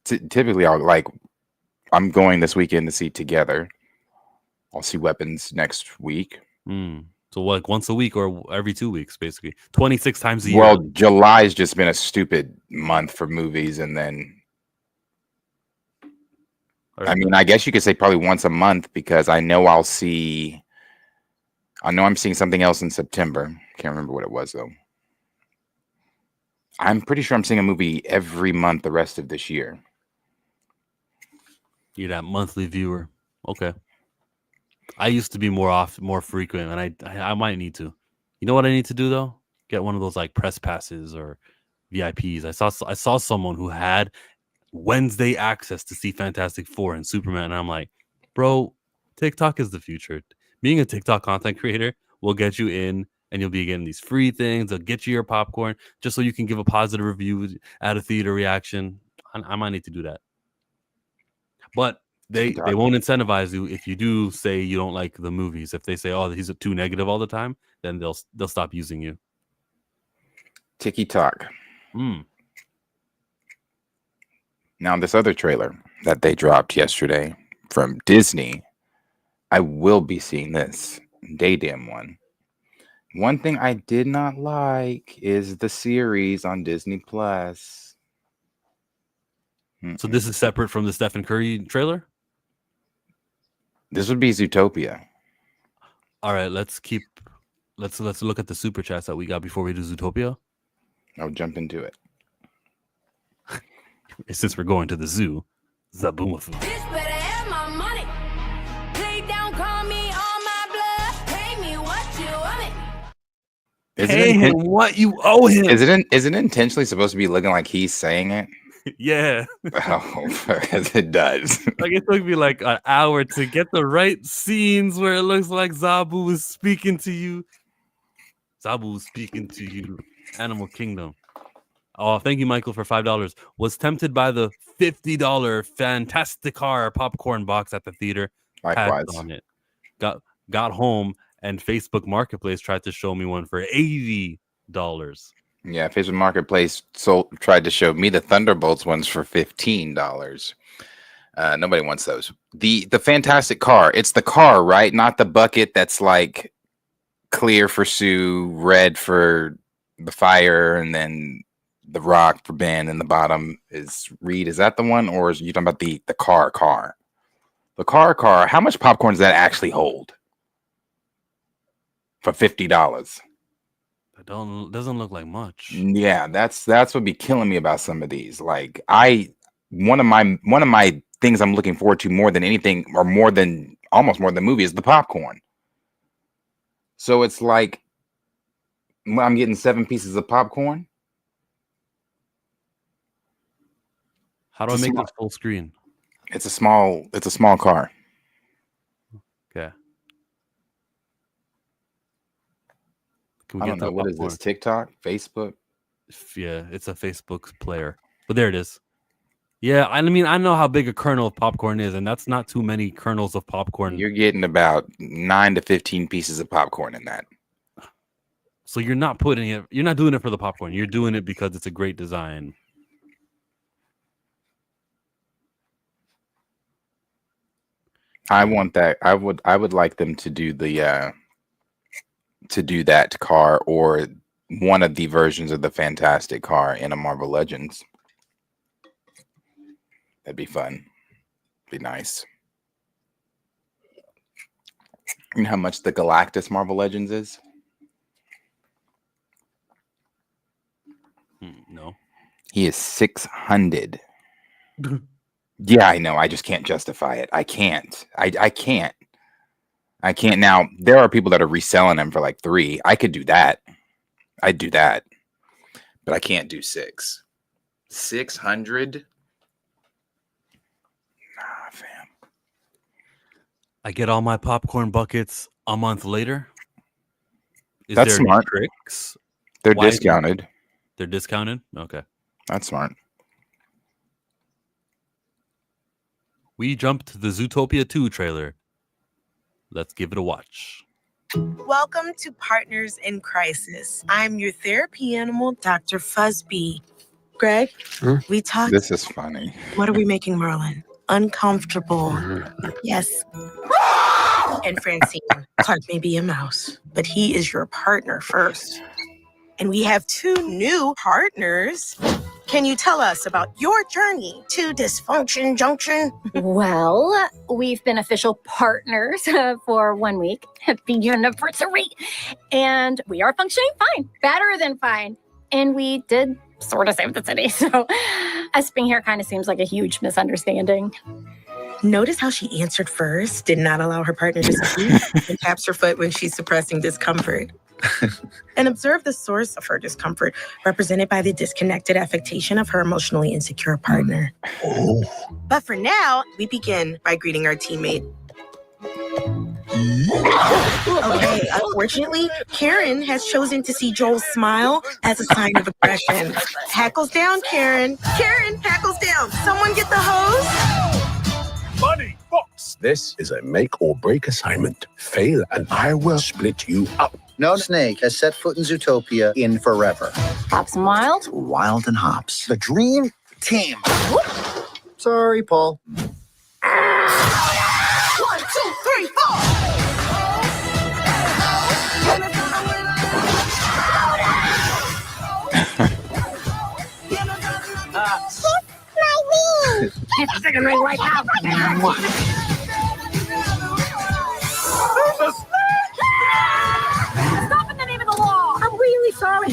typically I'm going this weekend to see Together. I'll see Weapons next week. So like once a week or every 2 weeks, basically 26 times a year. Well, July's just been a stupid month for movies, and then I mean, I guess you could say probably once a month, because I know I'm seeing something else in September. Can't remember what it was though. I'm pretty sure I'm seeing a movie every month the rest of this year. You're that monthly viewer. Okay. I used to be more frequent, and I might need to. You know what I need to do though? Get one of those like press passes or VIPs. I saw someone who had Wednesday access to see Fantastic Four and Superman, and I'm like, bro, TikTok is the future. Being a TikTok content creator will get you in, and you'll be getting these free things. They'll get you your popcorn just so you can give a positive review at a theater reaction. I might need to do that, but they won't incentivize you if you do say you don't like the movies. If they say, oh, he's too negative all the time, then they'll stop using you. TikTok. Now, this other trailer that they dropped yesterday from Disney, I will be seeing this. Daydam one. One thing I did not like is the series on Disney Plus. So this is separate from the Stephen Curry trailer? This would be Zootopia. All right, let's look at the super chats that we got before we do Zootopia. I'll jump into it. Since we're going to the zoo, Zaboomafoo. This better have my money. Play down, call me on my blood. Pay me what you owe me. Pay him what you owe him. Is it intentionally supposed to be looking like he's saying it? Yeah. Oh, because it does. Like it took me like an hour to get the right scenes where it looks like Zabu is speaking to you. Zabu is speaking to you. Animal Kingdom. Oh, thank you, Michael, for $5. Was tempted by the $50 Fantasticar popcorn box at the theater. Likewise. Passed on it. Got home, and Facebook Marketplace tried to show me one for $80. Yeah, Facebook Marketplace tried to show me the Thunderbolts ones for $15. Nobody wants those. The Fantastic Car. It's the car, right? Not the bucket that's like clear for Sue, red for the fire, and then the rock for Ben, and the bottom is Reed. Is that the one, or is you talking about the car? The car. How much popcorn does that actually hold for $50? It doesn't look like much. Yeah, that's what be killing me about some of these. Like one of my things I'm looking forward to more than anything, or almost more than movie, is the popcorn. So it's like I'm getting 7 pieces of popcorn. How do I make this full screen? It's a small car. Okay. I don't know. What is this? TikTok? Facebook? Yeah, it's a Facebook player. But there it is. Yeah, I mean, I know how big a kernel of popcorn is, and that's not too many kernels of popcorn. You're getting about 9 to 15 pieces of popcorn in that. So you're not doing it for the popcorn. You're doing it because it's a great design. I want that. I would like them to do the to do that car or one of the versions of the Fantastic car in a Marvel Legends. That'd be fun. Be nice. You know how much the Galactus Marvel Legends is? No. He is 600. Yeah, I know. I just can't justify it. I can't. I can't. I can't. Now, there are people that are reselling them for like 3. I could do that. I'd do that. But I can't do 6. 600? Nah, fam. I get all my popcorn buckets a month later. That's smart. Tricks? They're discounted. They're discounted? Okay. That's smart. We jumped to the Zootopia 2 trailer. Let's give it a watch. Welcome to Partners in Crisis. I'm your therapy animal, Dr. Fuzzbee. Greg, we talked. This is funny. What are we making Merlin? Uncomfortable. Yes. And Francine, Clark may be a mouse, but he is your partner first. And we have 2 new partners. Can you tell us about your journey to Dysfunction Junction? Well, we've been official partners for 1 week. Happy anniversary. And we are functioning fine, better than fine. And we did sort of save the city. So us being here kind of seems like a huge misunderstanding. Notice how she answered first, did not allow her partner to speak, and taps her foot when she's suppressing discomfort. And observe the source of her discomfort, represented by the disconnected affectation of her emotionally insecure partner. But for now, we begin by greeting our teammate. Okay, unfortunately, Karen has chosen to see Joel's smile as a sign of aggression. Hackles down, Karen. Karen, hackles down. Someone get the hose. Bunny, Fox. This is a make or break assignment. Fail and I will split you up. No snake has set foot in Zootopia in forever. Hops and Wild? Wild and Hops. The dream team. Sorry, Paul. 1, 2, 3, 4. It's a second ring right now. Stop in the name of the law! I'm really sorry.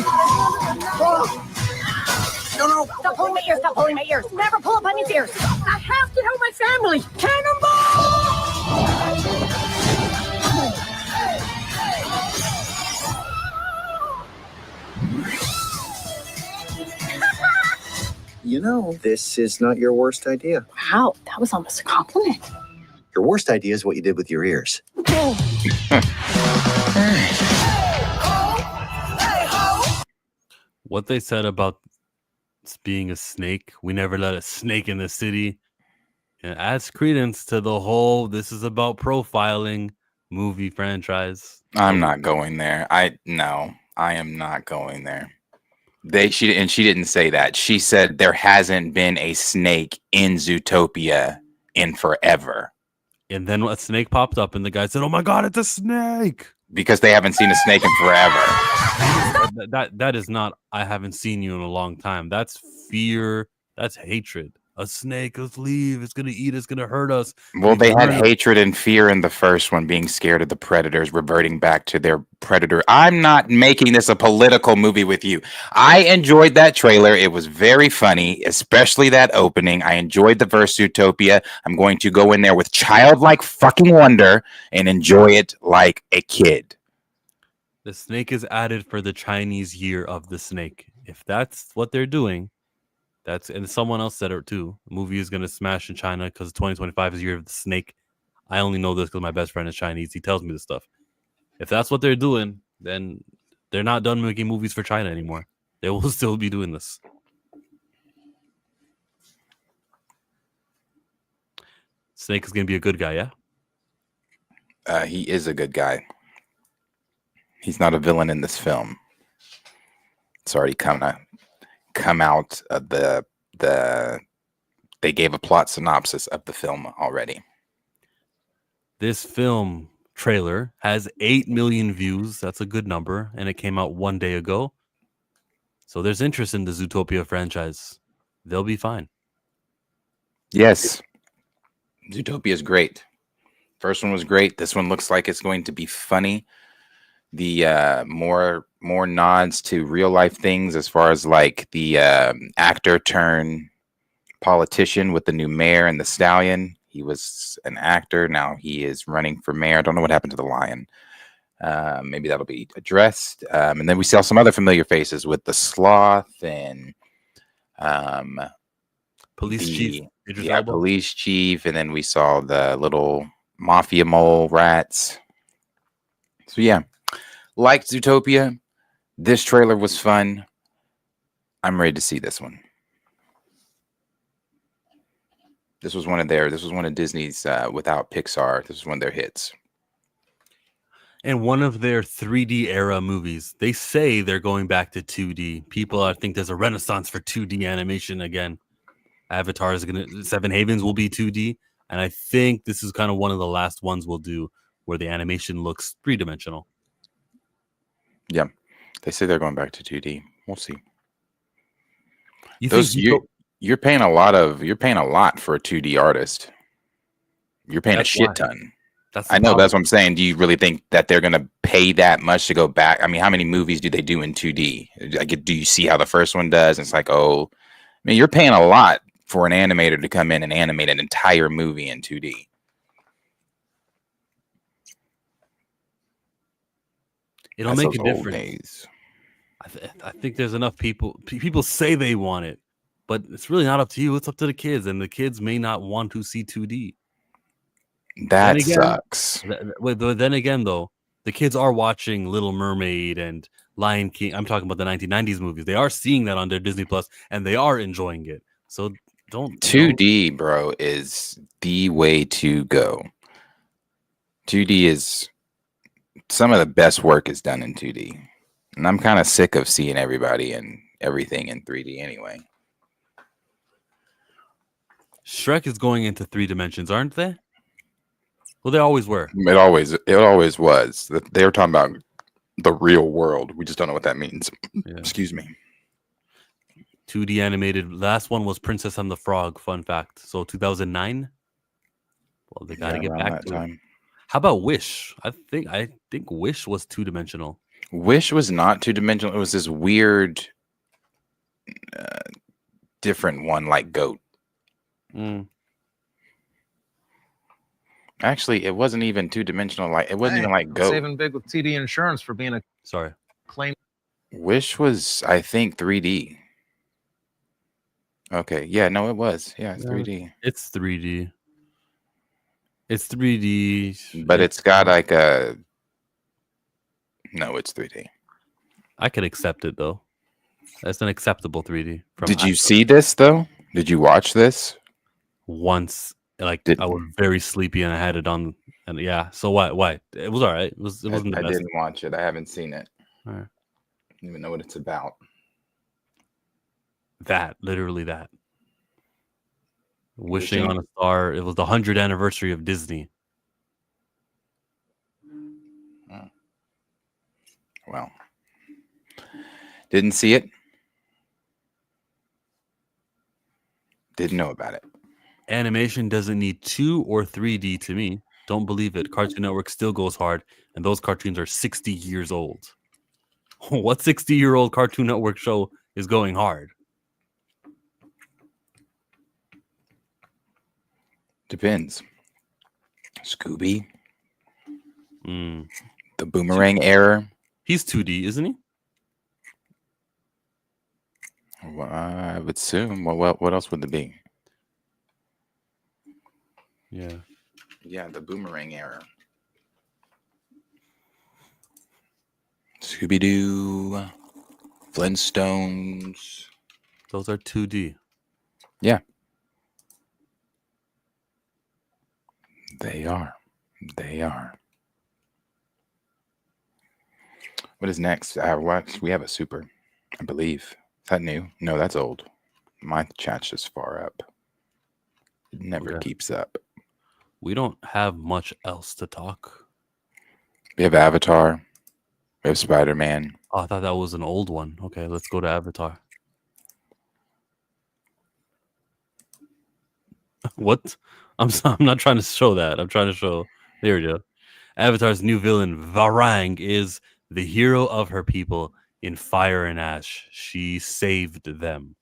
No. Stop pulling my ears. Stop pulling my ears. Never pull up on his ears. I have to help my family. Cannonball! You know, this is not your worst idea. Wow, that was almost a compliment. Your worst idea is what you did with your ears. What they said about being a snake, we never let a snake in the city, and adds credence to the whole this is about profiling movie franchise. I'm not going there. I am not going there. She didn't say that. She said there hasn't been a snake in Zootopia in forever. And then a snake popped up, and the guy said, "Oh my God, it's a snake!" Because they haven't seen a snake in forever. That is not. I haven't seen you in a long time. That's fear. That's hatred. A snake, let's leave. It's gonna eat. It's gonna hurt us. Well, they had hatred and fear in the first one, being scared of the predators, reverting back to their predator. I'm not making this a political movie with you. I enjoyed that trailer. It was very funny, especially that opening. I enjoyed the first Zootopia. I'm going to go in there with childlike fucking wonder and enjoy it like a kid. The snake is added for the Chinese year of the snake. If that's what they're doing. And someone else said it too. The movie is going to smash in China because 2025 is the year of the snake. I only know this because my best friend is Chinese. He tells me this stuff. If that's what they're doing, then they're not done making movies for China anymore. They will still be doing this. Snake is going to be a good guy, yeah? He is a good guy. He's not a villain in this film. It's already come out of the they gave a plot synopsis of the film already. This film trailer has 8 million views. That's a good number, and it came out 1 day ago. So there's interest in the Zootopia franchise. They'll be fine. Yes. Zootopia is great. First one was great. This one looks like it's going to be funny. The more nods to real life things, as far as like the actor turn politician with the new mayor and the stallion. He was an actor. Now he is running for mayor. I don't know what happened to the lion. Maybe that'll be addressed. And then we saw some other familiar faces with the sloth and police chief. Yeah, police chief. And then we saw the little mafia mole rats. So yeah, liked Zootopia. This trailer was fun. I'm ready to see this one. This was one of Disney's without Pixar. This was one of their hits. And one of their 3D era movies. They say they're going back to 2D. People, I think there's a renaissance for 2D animation again. Avatar is Seven Havens will be 2D. And I think this is kind of one of the last ones we'll do where the animation looks 3-dimensional. Yeah. They say they're going back to 2D. We'll see. You're paying a lot for a 2D artist. You're paying a shit ton. I know, that's what I'm saying. Do you really think that they're gonna pay that much to go back? I mean, how many movies do they do in 2D? Like, do you see how the first one does? It's like, oh, I mean, you're paying a lot for an animator to come in and animate an entire movie in 2D. It'll make a difference. I think there's enough people. People say they want it, but it's really not up to you. It's up to the kids, and the kids may not want to see 2D. That sucks. But then again, though, the kids are watching Little Mermaid and Lion King. I'm talking about the 1990s movies. They are seeing that on their Disney Plus, and they are enjoying it. So don't 2D, bro, is the way to go. 2D is some of the best work is done in 2D, and I'm kind of sick of seeing everybody and everything in 3D anyway. Shrek is going into 3 dimensions, aren't they? Well, they always were. It always was. They were talking about the real world. We just don't know what that means. Yeah. Excuse me. 2D animated. Last one was Princess and the Frog. Fun fact. So 2009. Well, they got to get back to time. It. How about Wish? I think Wish was 2-dimensional. Wish was not 2-dimensional. It was this weird, different one like Goat. Actually, it wasn't even 2-dimensional. Like it wasn't even like Goat. Saving big with TD Insurance for being a claim. Wish was, I think, 3D. Okay, yeah, no, it was. Yeah, it's 3D. It's 3D. It's 3D, but it's got like a. No, it's 3D. I could accept it though. That's an acceptable 3D. Did you see this though? Did you watch this? Once. Like I was very sleepy and I had it on, and yeah. So why? It was all right. It wasn't. I didn't watch it. I haven't seen it. All right. I don't even know what it's about. Literally that. Wishing on a Star. It was the 100th anniversary of Disney. Well, didn't see it. Didn't know about it. Animation doesn't need 2 or 3D to me. Don't believe it. Cartoon Network still goes hard, and those cartoons are 60 years old. What 60-year-old Cartoon Network show is going hard? Depends. Scooby. The Boomerang era. He's 2D, isn't he? Well, I would assume. What else would it be? Yeah, the Boomerang era. Scooby-Doo, Flintstones. Those are 2D. Yeah. They are. What is next? We have a super I believe. Is that new? No, that's old. My chat's just far up. It never keeps up. We don't have much else to talk. We have Avatar. We have Spider-Man. Oh, I thought that was an old one. Okay, let's go to Avatar. What? I'm not trying to show that. I'm trying to show. There we go. Avatar's new villain, Varang, is the hero of her people in Fire and Ash. She saved them.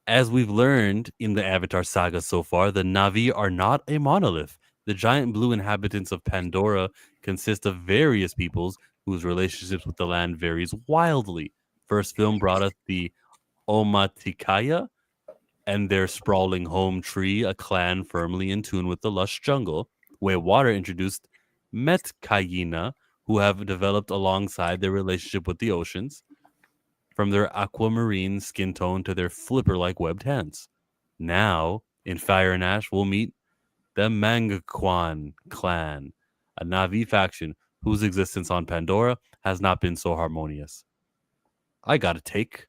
As we've learned in the Avatar saga so far, the Na'vi are not a monolith. The giant blue inhabitants of Pandora consist of various peoples whose relationships with the land varies wildly. First film brought us the Omaticaya and their sprawling home tree, a clan firmly in tune with the lush jungle. Way Water introduced Metkayina, who have developed alongside their relationship with the oceans, from their aquamarine skin tone to their flipper-like webbed hands. Now, in Fire and Ash, we'll meet the Mangakwan clan, a Na'vi faction whose existence on Pandora has not been so harmonious. I got a take.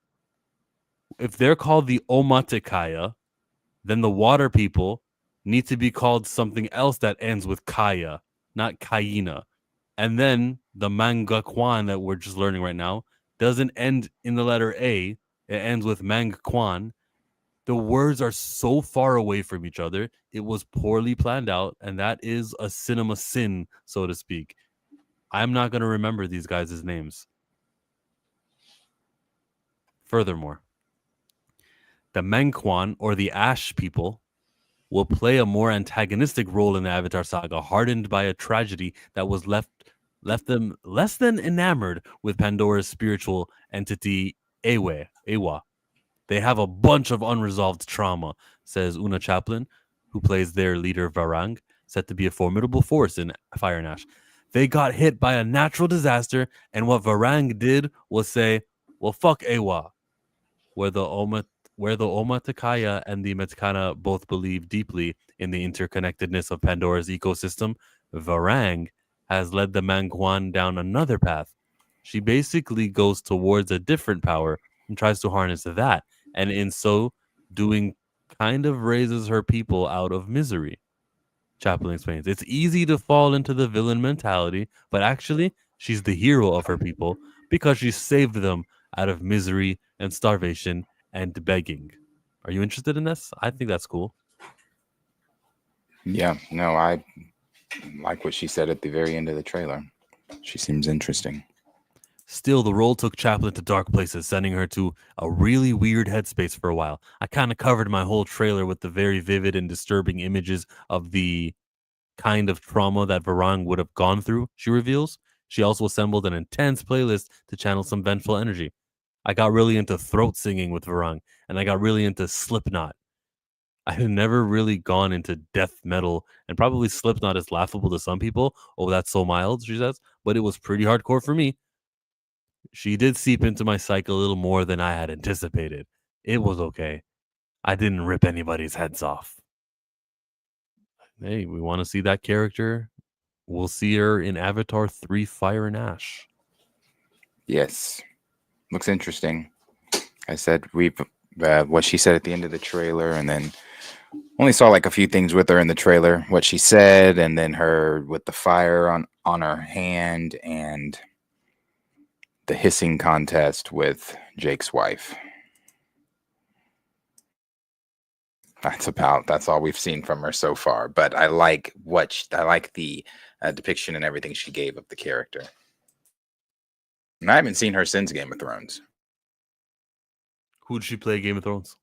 If they're called the Omaticaya, then the water people need to be called something else that ends with Kaya, not Kayina. And then the Mangakwan that we're just learning right now doesn't end in the letter A. It ends with Mangakwan. The words are so far away from each other. It was poorly planned out, and that is a cinema sin, so to speak. I'm not going to remember these guys' names. Furthermore, the Mangkwan, or the Ash people, will play a more antagonistic role in the Avatar saga, hardened by a tragedy that was left them less than enamored with Pandora's spiritual entity, Ewa. They have a bunch of unresolved trauma, says Una Chaplin, who plays their leader Varang, set to be a formidable force in Fire and Ash. They got hit by a natural disaster, and what Varang did was say, well, fuck Ewa. Where the Omaticaya and the Metkana both believe deeply in the interconnectedness of Pandora's ecosystem, Varang has led the Mangwan down another path. She basically goes towards a different power and tries to harness that, and in so doing kind of raises her people out of misery. Chaplin explains, it's easy to fall into the villain mentality, but actually she's the hero of her people because she saved them out of misery and starvation and begging. Are you interested in this? I think that's cool. Yeah, no, I like what she said at the very end of the trailer. She seems interesting. Still, the role took Chaplin to dark places, sending her to a really weird headspace for a while. I kind of covered my whole trailer with the very vivid and disturbing images of the kind of trauma that Varang would have gone through, she reveals. She also assembled an intense playlist to channel some vengeful energy. I got really into throat singing with Varang, and I got really into Slipknot. I had never really gone into death metal, and probably Slipknot is laughable to some people. Oh, that's so mild, she says, but it was pretty hardcore for me. She did seep into my psyche a little more than I had anticipated. It was okay. I didn't rip anybody's heads off. Hey, we want to see that character. We'll see her in Avatar 3 Fire and Ash. Yes. Looks interesting. I said what she said at the end of the trailer, and then only saw like a few things with her in the trailer. What she said, and then her with the fire on her hand, and the hissing contest with Jake's wife. That's all we've seen from her so far. But I like the depiction and everything she gave of the character. And I haven't seen her since Game of Thrones. Who did she play Game of Thrones?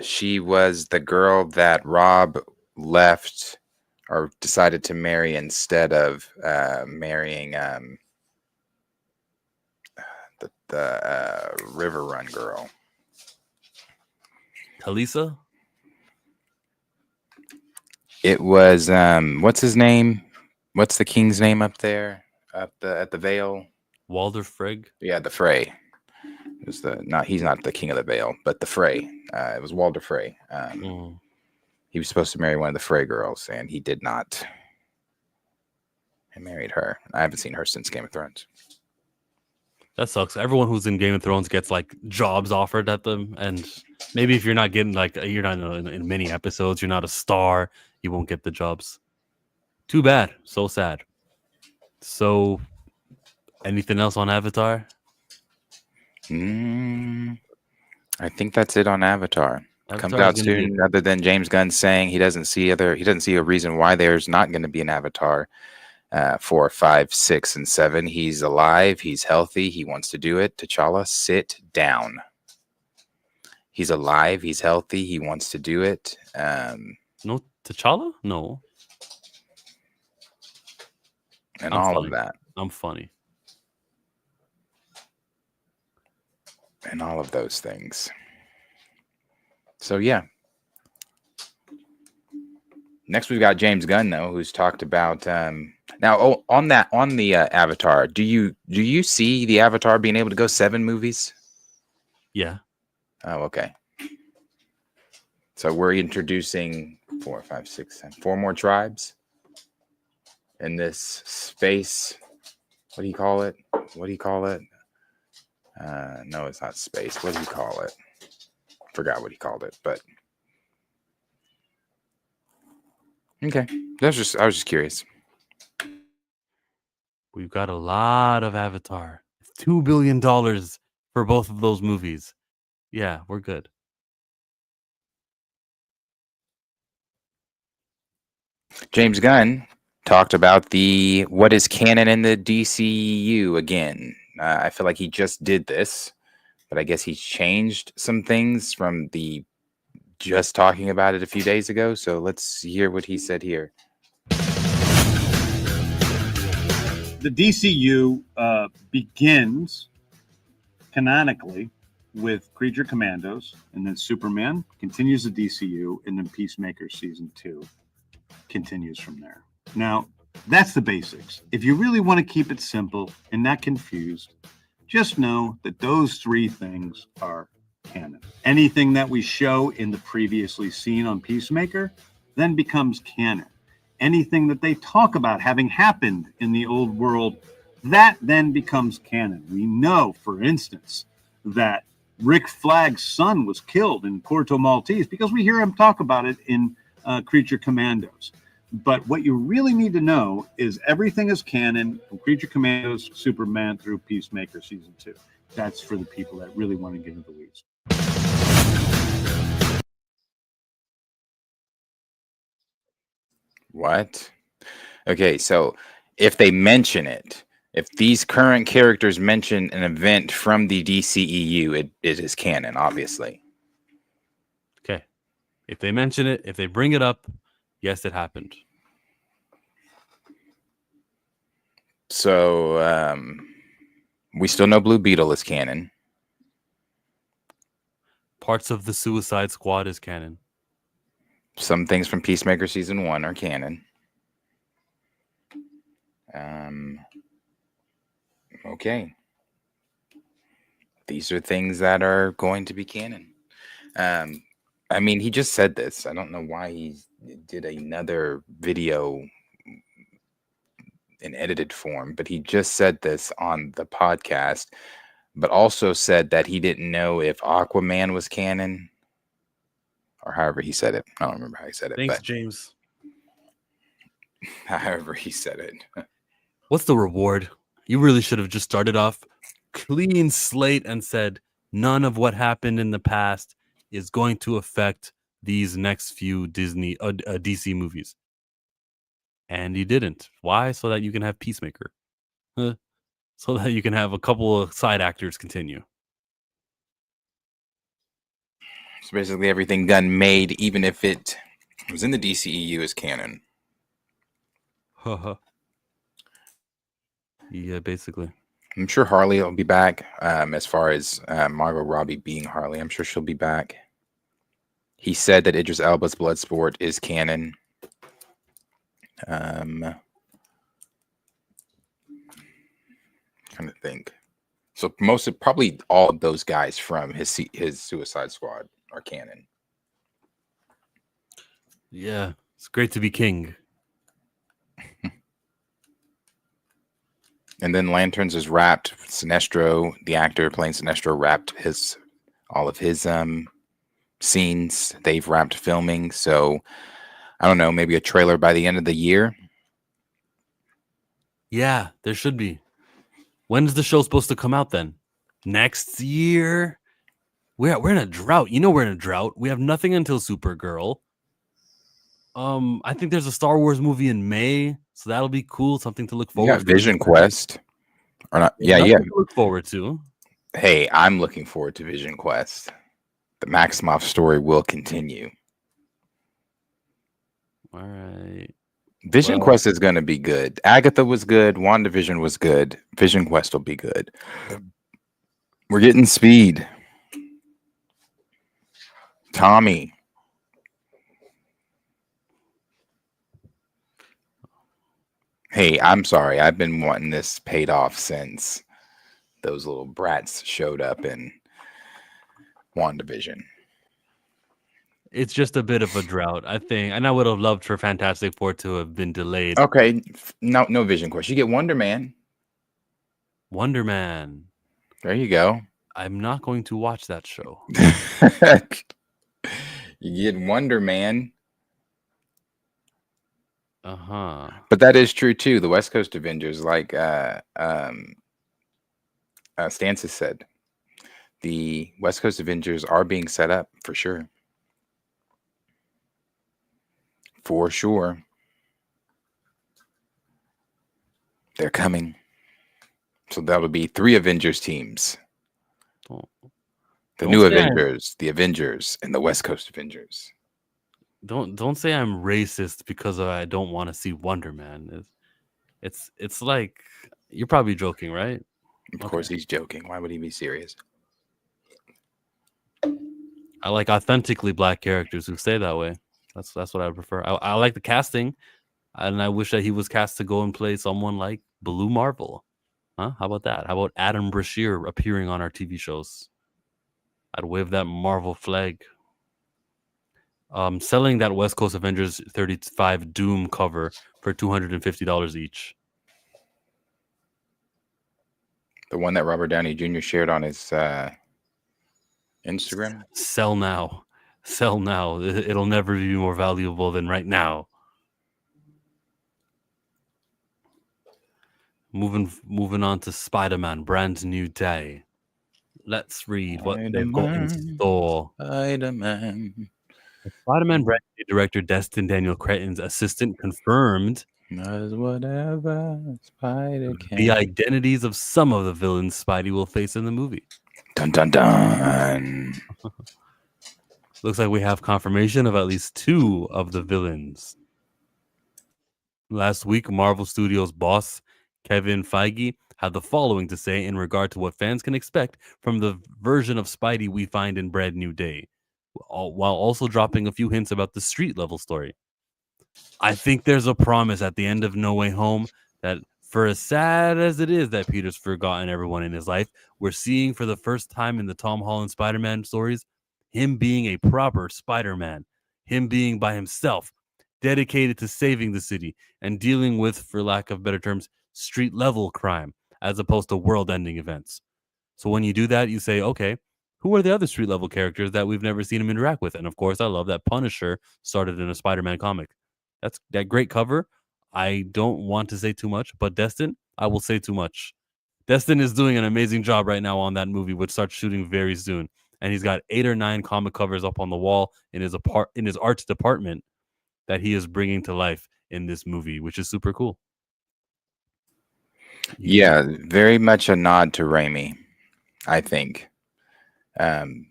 She was the girl that Rob left or decided to marry instead of marrying the River Run girl. Talisa? It was what's his name? What's the king's name up there? At the Vale? Walder Frey? Yeah, the Frey. It was he's not the king of the Vale, but the Frey. It was Walder Frey. He was supposed to marry one of the Frey girls, and he did not. He married her. I haven't seen her since Game of Thrones. That sucks. Everyone who's in Game of Thrones gets like jobs offered at them, and maybe if you're not getting like you're not in many episodes, you're not a star, you won't get the jobs. Too bad. So sad. So, anything else on Avatar? I think that's it on Avatar. Comes Avatar out is gonna be soon. Other than James Gunn saying he doesn't see a reason why there's not going to be an Avatar 4, 5, 6, and 7. He's alive. He's healthy. He wants to do it. T'Challa, sit down. He's alive. He's healthy. He wants to do it. No T'Challa? No. And I'm all funny. of that. I'm funny. And all of those things. So yeah. Next we've got James Gunn though, who's talked about now on the Avatar. Do you see the Avatar being able to go 7 movies? Yeah. Oh, okay. So we're introducing 4, 5, 6, 7, 4 more tribes in this space. What do you call it? No, it's not space. What do you call it? Forgot what he called it, but okay. I was just curious. We've got a lot of Avatar. It's $2 billion for both of those movies. Yeah, we're good. James Gunn talked about what is canon in the DCU again. I feel like he just did this, but I guess he's changed some things from the just talking about it a few days ago. So let's hear what he said here. The DCU begins canonically with Creature Commandos, and then Superman continues the DCU, and then Peacemaker Season 2 continues from there. Now, that's the basics. If you really want to keep it simple and not confused, just know that those 3 things are canon. Anything that we show in the previously seen on Peacemaker then becomes canon. Anything that they talk about having happened in the old world, that then becomes canon. We know, for instance, that Rick Flag's son was killed in Corto Maltese because we hear him talk about it in Creature Commandos. But what you really need to know is everything is canon from Creature Commandos, Superman through Peacemaker Season 2. That's for the people that really want to get into the weeds. What? Okay, so if they mention it, if these current characters mention an event from the DCEU, it is canon, obviously. Okay. If they mention it, if they bring it up, yes, it happened. So we still know Blue Beetle is canon. Parts of the Suicide Squad is canon. Some things from Peacemaker Season 1 are canon. Okay. These are things that are going to be canon. I mean, he just said this. I don't know why he did another video in edited form, but he just said this on the podcast, but also said that he didn't know if Aquaman was canon. Or however he said it. I don't remember how he said it. Thanks, but James. However he said it. What's the reward? You really should have just started off clean slate and said none of what happened in the past is going to affect these next few DC movies. And you didn't. Why? So that you can have Peacemaker. So that you can have a couple of side actors continue. So basically everything Gunn made, even if it was in the DCEU, is canon. Yeah, basically. I'm sure Harley will be back. As far as Margot Robbie being Harley, I'm sure she'll be back. He said that Idris Elba's Bloodsport is canon. Trying to think. So probably all of those guys from his Suicide Squad are canon. Yeah, it's great to be king. And then Lanterns is wrapped. Sinestro, the actor playing Sinestro, wrapped all of his scenes. They've wrapped filming. So I don't know, maybe a trailer by the end of the year. Yeah, there should be. When's the show supposed to come out then? Next year? We're in a drought. You know we're in a drought. We have nothing until Supergirl. I think there's a Star Wars movie in May, so that'll be cool. Something to look You forward got Vision Quest. Or not? Yeah. to look forward to. Hey, I'm looking forward to Vision Quest. The Maximoff story will continue. All right. Vision Quest is going to be good. Agatha was good. WandaVision was good. Vision Quest will be good. We're getting speed. Tommy. Hey, I'm sorry. I've been wanting this paid off since those little brats showed up in WandaVision. It's just a bit of a drought, I think. And I would have loved for Fantastic Four to have been delayed. Okay, no Vision Quest. You get Wonder Man. Wonder Man. There you go. I'm not going to watch that show. You get Wonder Man. Uh-huh. But that is true too. The West Coast Avengers, like Stancis said, the West Coast Avengers are being set up for sure. For sure. They're coming. So that'll be 3 Avengers teams. The new Avengers, the Avengers, and the West Coast Avengers. Don't say I'm racist because I don't want to see Wonder Man. It's like you're probably joking, right? Of course he's joking. Why would he be serious? I like authentically black characters who stay that way. That's what I prefer. I like the casting, and I wish that he was cast to go and play someone like Blue Marvel. Huh? How about that? How about Adam Brashear appearing on our TV shows? I'd wave that Marvel flag. Selling that West Coast Avengers 35 Doom cover for $250 each. The one that Robert Downey Jr. shared on his Instagram. Sell now. Sell now. It'll never be more valuable than right now. Moving on to Spider-Man, Brand New Day. Let's read what they've got in store. Spider-Man. Spider-Man brand new director Destin Daniel Cretton's assistant confirmed whatever Spider can. The identities of some of the villains Spidey will face in the movie. Dun dun dun. Looks like we have confirmation of at least 2 of the villains. Last week, Marvel Studios boss Kevin Feige had the following to say in regard to what fans can expect from the version of Spidey we find in Brand New Day, while also dropping a few hints about the street level story. I think there's a promise at the end of No Way Home that, for as sad as it is that Peter's forgotten everyone in his life, we're seeing for the first time in the Tom Holland Spider-Man stories him being a proper Spider-Man, him being by himself, dedicated to saving the city and dealing with, for lack of better terms, street level crime as opposed to world-ending events. So when you do that, you say, okay, who are the other street level characters that we've never seen him interact with? And of course, I love that Punisher started in a Spider-Man comic. That's that great cover. I don't want to say too much, but Destin, I will say too much. Destin is doing an amazing job right now on that movie, which starts shooting very soon. And he's got 8 or 9 comic covers up on the wall in his art department that he is bringing to life in this movie, which is super cool. Yeah, very much a nod to Raimi, I think. From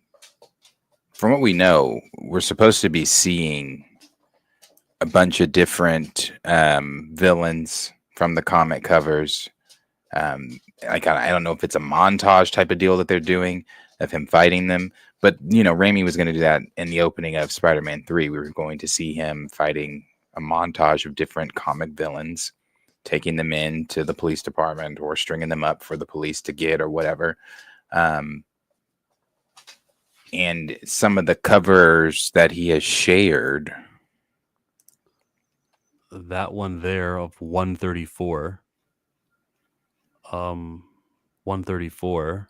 what we know, we're supposed to be seeing a bunch of different villains from the comic covers. Like I don't know if it's a montage type of deal that they're doing of him fighting them, but you know, Raimi was going to do that in the opening of Spider-Man 3. We were going to see him fighting a montage of different comic villains, taking them into the police department or stringing them up for the police to get or whatever. And some of the covers that he has shared. That one there of 134. 134.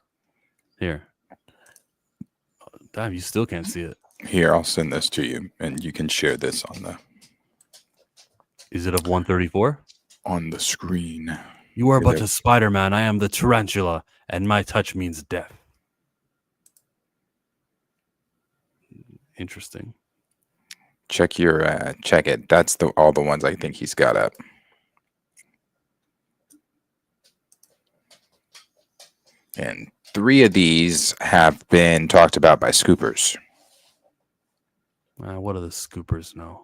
Here. Damn, you still can't see it. Here, I'll send this to you, and you can share this on the. Is it of 134? On the screen. You are but a Spider-Man. I am the tarantula, and my touch means death. Interesting. Check it. That's all the ones I think he's got up. And 3 of these have been talked about by scoopers. What do the scoopers know?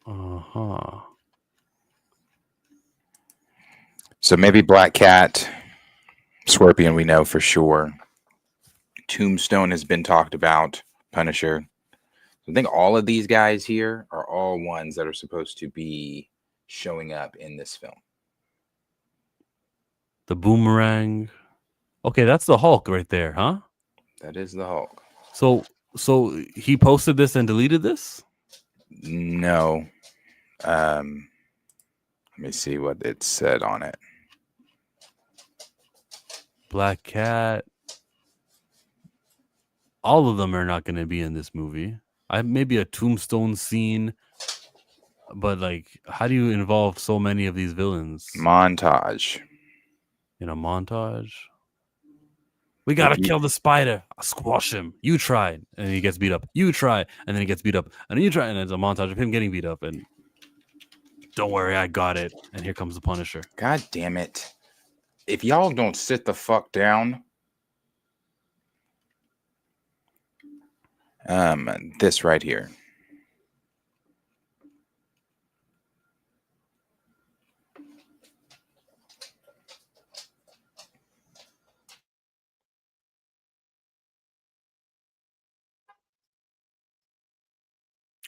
Uh-huh. So maybe Black Cat, Scorpion we know for sure. Tombstone has been talked about. Punisher. I think all of these guys here are all ones that are supposed to be showing up in this film. The Boomerang. Okay, that's the Hulk right there, huh? That is the Hulk. So he posted this and deleted this? No. Let me see what it said on it. Black Cat. All of them are not going to be in this movie. Maybe a Tombstone scene, but like, how do you involve so many of these villains? Montage. In a montage? We gotta kill the spider. I'll squash him. You try. And then he gets beat up. You try. And then he gets beat up. And then you try. And it's a montage of him getting beat up. And don't worry, I got it. And here comes the Punisher. God damn it. If y'all don't sit the fuck down. This right here.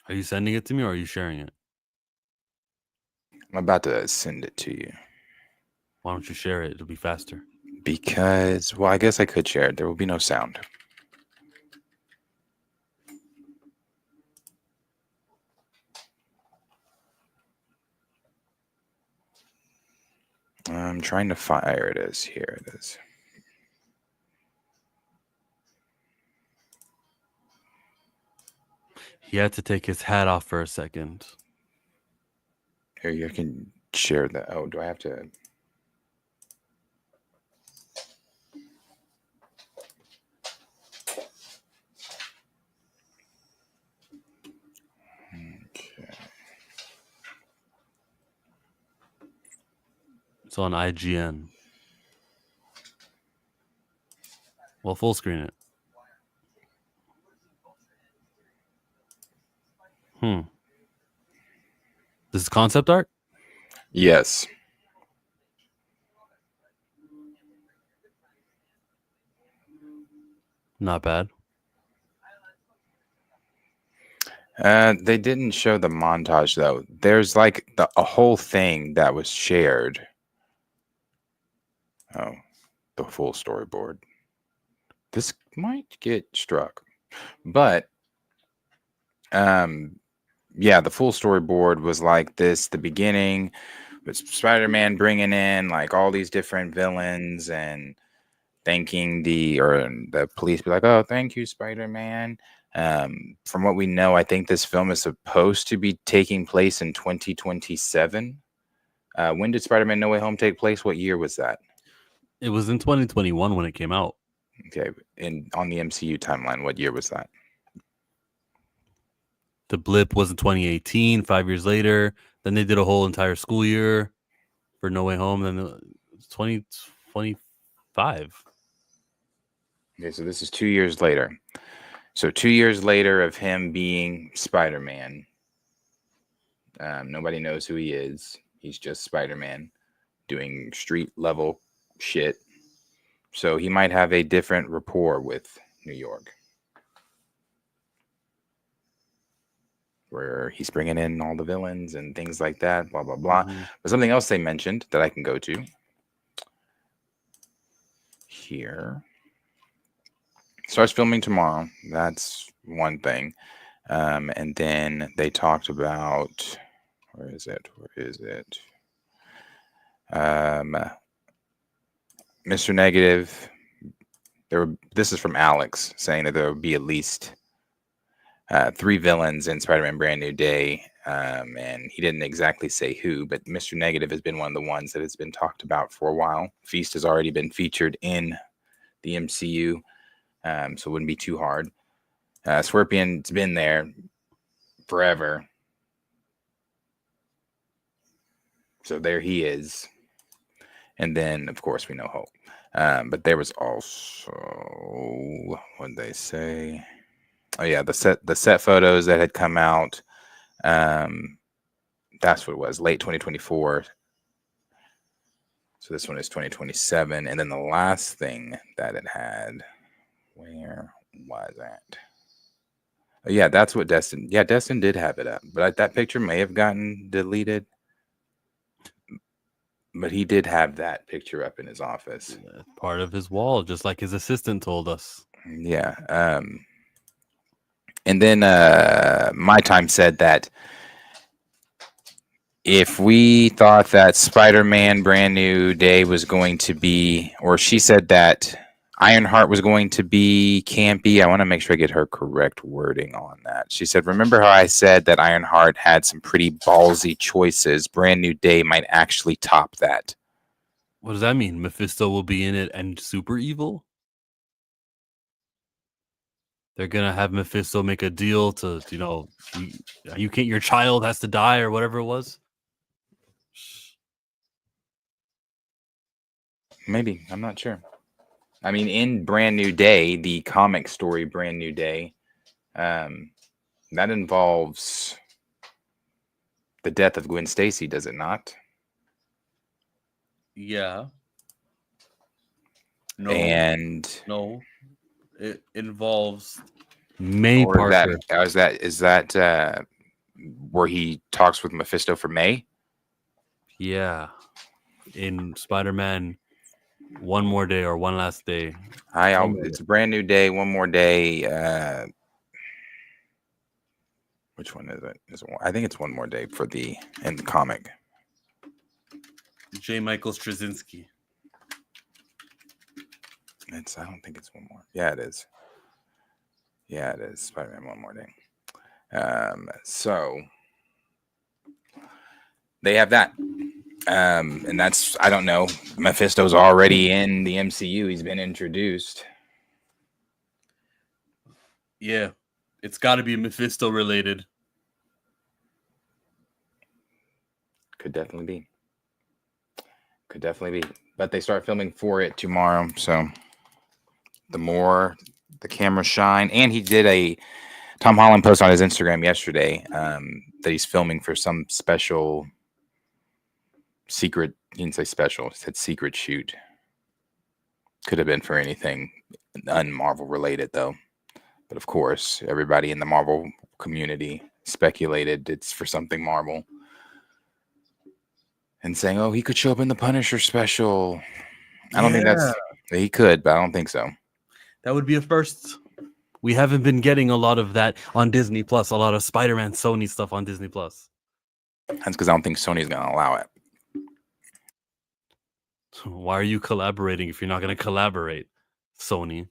Are you sending it to me or are you sharing it? I'm about to send it to you. Why don't you share it? It'll be faster. Because, well, I guess I could share it. There will be no sound. I'm trying to find. Here it is. Here it is. He had to take his hat off for a second. Here, you can share that. Oh, do I have to? Okay. It's on IGN. Well, full screen it. This is concept art? Yes. Not bad. They didn't show the montage though. There's like a whole thing that was shared. Oh, the full storyboard. This might get struck, but yeah, the full storyboard was like this. The beginning with Spider-Man bringing in like all these different villains and thanking the police be like, oh, thank you, Spider-Man. From what we know, I think this film is supposed to be taking place in 2027. When did Spider-Man No Way Home take place? What year was that? It was in 2021 when it came out. Okay, on the MCU timeline, what year was that? The blip was in 2018, 5 years later. Then they did a whole entire school year for No Way Home. Then 2025. Okay, so this is 2 years later. So 2 years later of him being Spider-Man. Nobody knows who he is. He's just Spider-Man doing street level shit. So he might have a different rapport with New York, where he's bringing in all the villains and things like that, blah, blah, blah. But something else they mentioned that I can go to here. Starts filming tomorrow. That's one thing. And then they talked about Where is it? Mr. Negative. This is from Alex saying that there will be at least 3 villains in Spider-Man Brand New Day. And he didn't exactly say who, but Mr. Negative has been one of the ones that has been talked about for a while. Feast has already been featured in the MCU, so it wouldn't be too hard. Scorpion's been there forever. So there he is. And then, of course, we know Hope. But there was also, what did they say? Oh yeah, the set photos that had come out. That's what it was, late 2024. So this one is 2027. And then the last thing that it had, where was that? Oh, yeah, that's what Destin. Yeah, Destin did have it up, but that picture may have gotten deleted. But he did have that picture up in his office. Part of his wall, just like his assistant told us. Yeah. And then My Time said that if we thought that Spider-Man Brand New Day was going to be, or she said that Ironheart was going to be campy. I want to make sure I get her correct wording on that. She said, remember how I said that Ironheart had some pretty ballsy choices? Brand New Day might actually top that. What does that mean? Mephisto will be in it and super evil? They're going to have Mephisto make a deal to, you can't, your child has to die or whatever it was. Maybe. I'm not sure. I mean, in Brand New Day, the comic story Brand New Day, that involves the death of Gwen Stacy, does it not? Yeah. No. And no, it involves May or Parker. Is that where he talks with Mephisto for May? Yeah. In Spider-Man One More Day or One Last Day. It's a Brand New Day, One More Day. Which one is it? I think it's One More Day in the comic. J. Michael Straczynski. I don't think it's One More. Yeah, it is. Yeah, it is. Spider-Man One More Day. So they have that. And that's, I don't know. Mephisto's already in the MCU. He's been introduced. Yeah. It's got to be Mephisto related. Could definitely be. But they start filming for it tomorrow. So the more the cameras shine. And he did Tom Holland post on his Instagram yesterday that he's filming for some special secret. He didn't say special. He said secret shoot. Could have been for anything un-Marvel related, though. But of course, everybody in the Marvel community speculated it's for something Marvel. And saying, oh, he could show up in the Punisher special. I don't think he could, but I don't think so. That would be a first. We haven't been getting a lot of that on Disney Plus, a lot of Spider-Man Sony stuff on Disney Plus. That's because I don't think Sony's going to allow it. Why are you collaborating if you're not going to collaborate, Sony?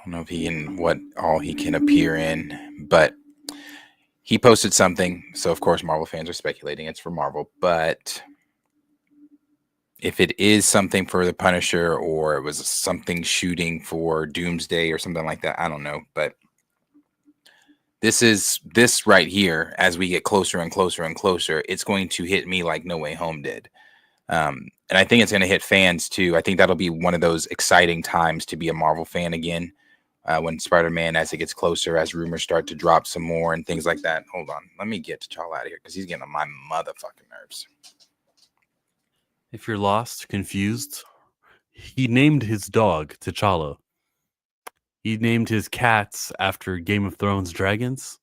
I don't know what all he can appear in, but he posted something. So, of course, Marvel fans are speculating it's for Marvel. But if it is something for the Punisher or it was something shooting for Doomsday or something like that, I don't know. But this right here, as we get closer and closer and closer, it's going to hit me like No Way Home did. And I think it's going to hit fans, too. I think that'll be one of those exciting times to be a Marvel fan again. When Spider-Man, as it gets closer, as rumors start to drop some more and things like that. Hold on. Let me get T'Challa out of here because he's getting on my motherfucking nerves. If you're lost, confused, he named his dog T'Challa. He named his cats after Game of Thrones dragons.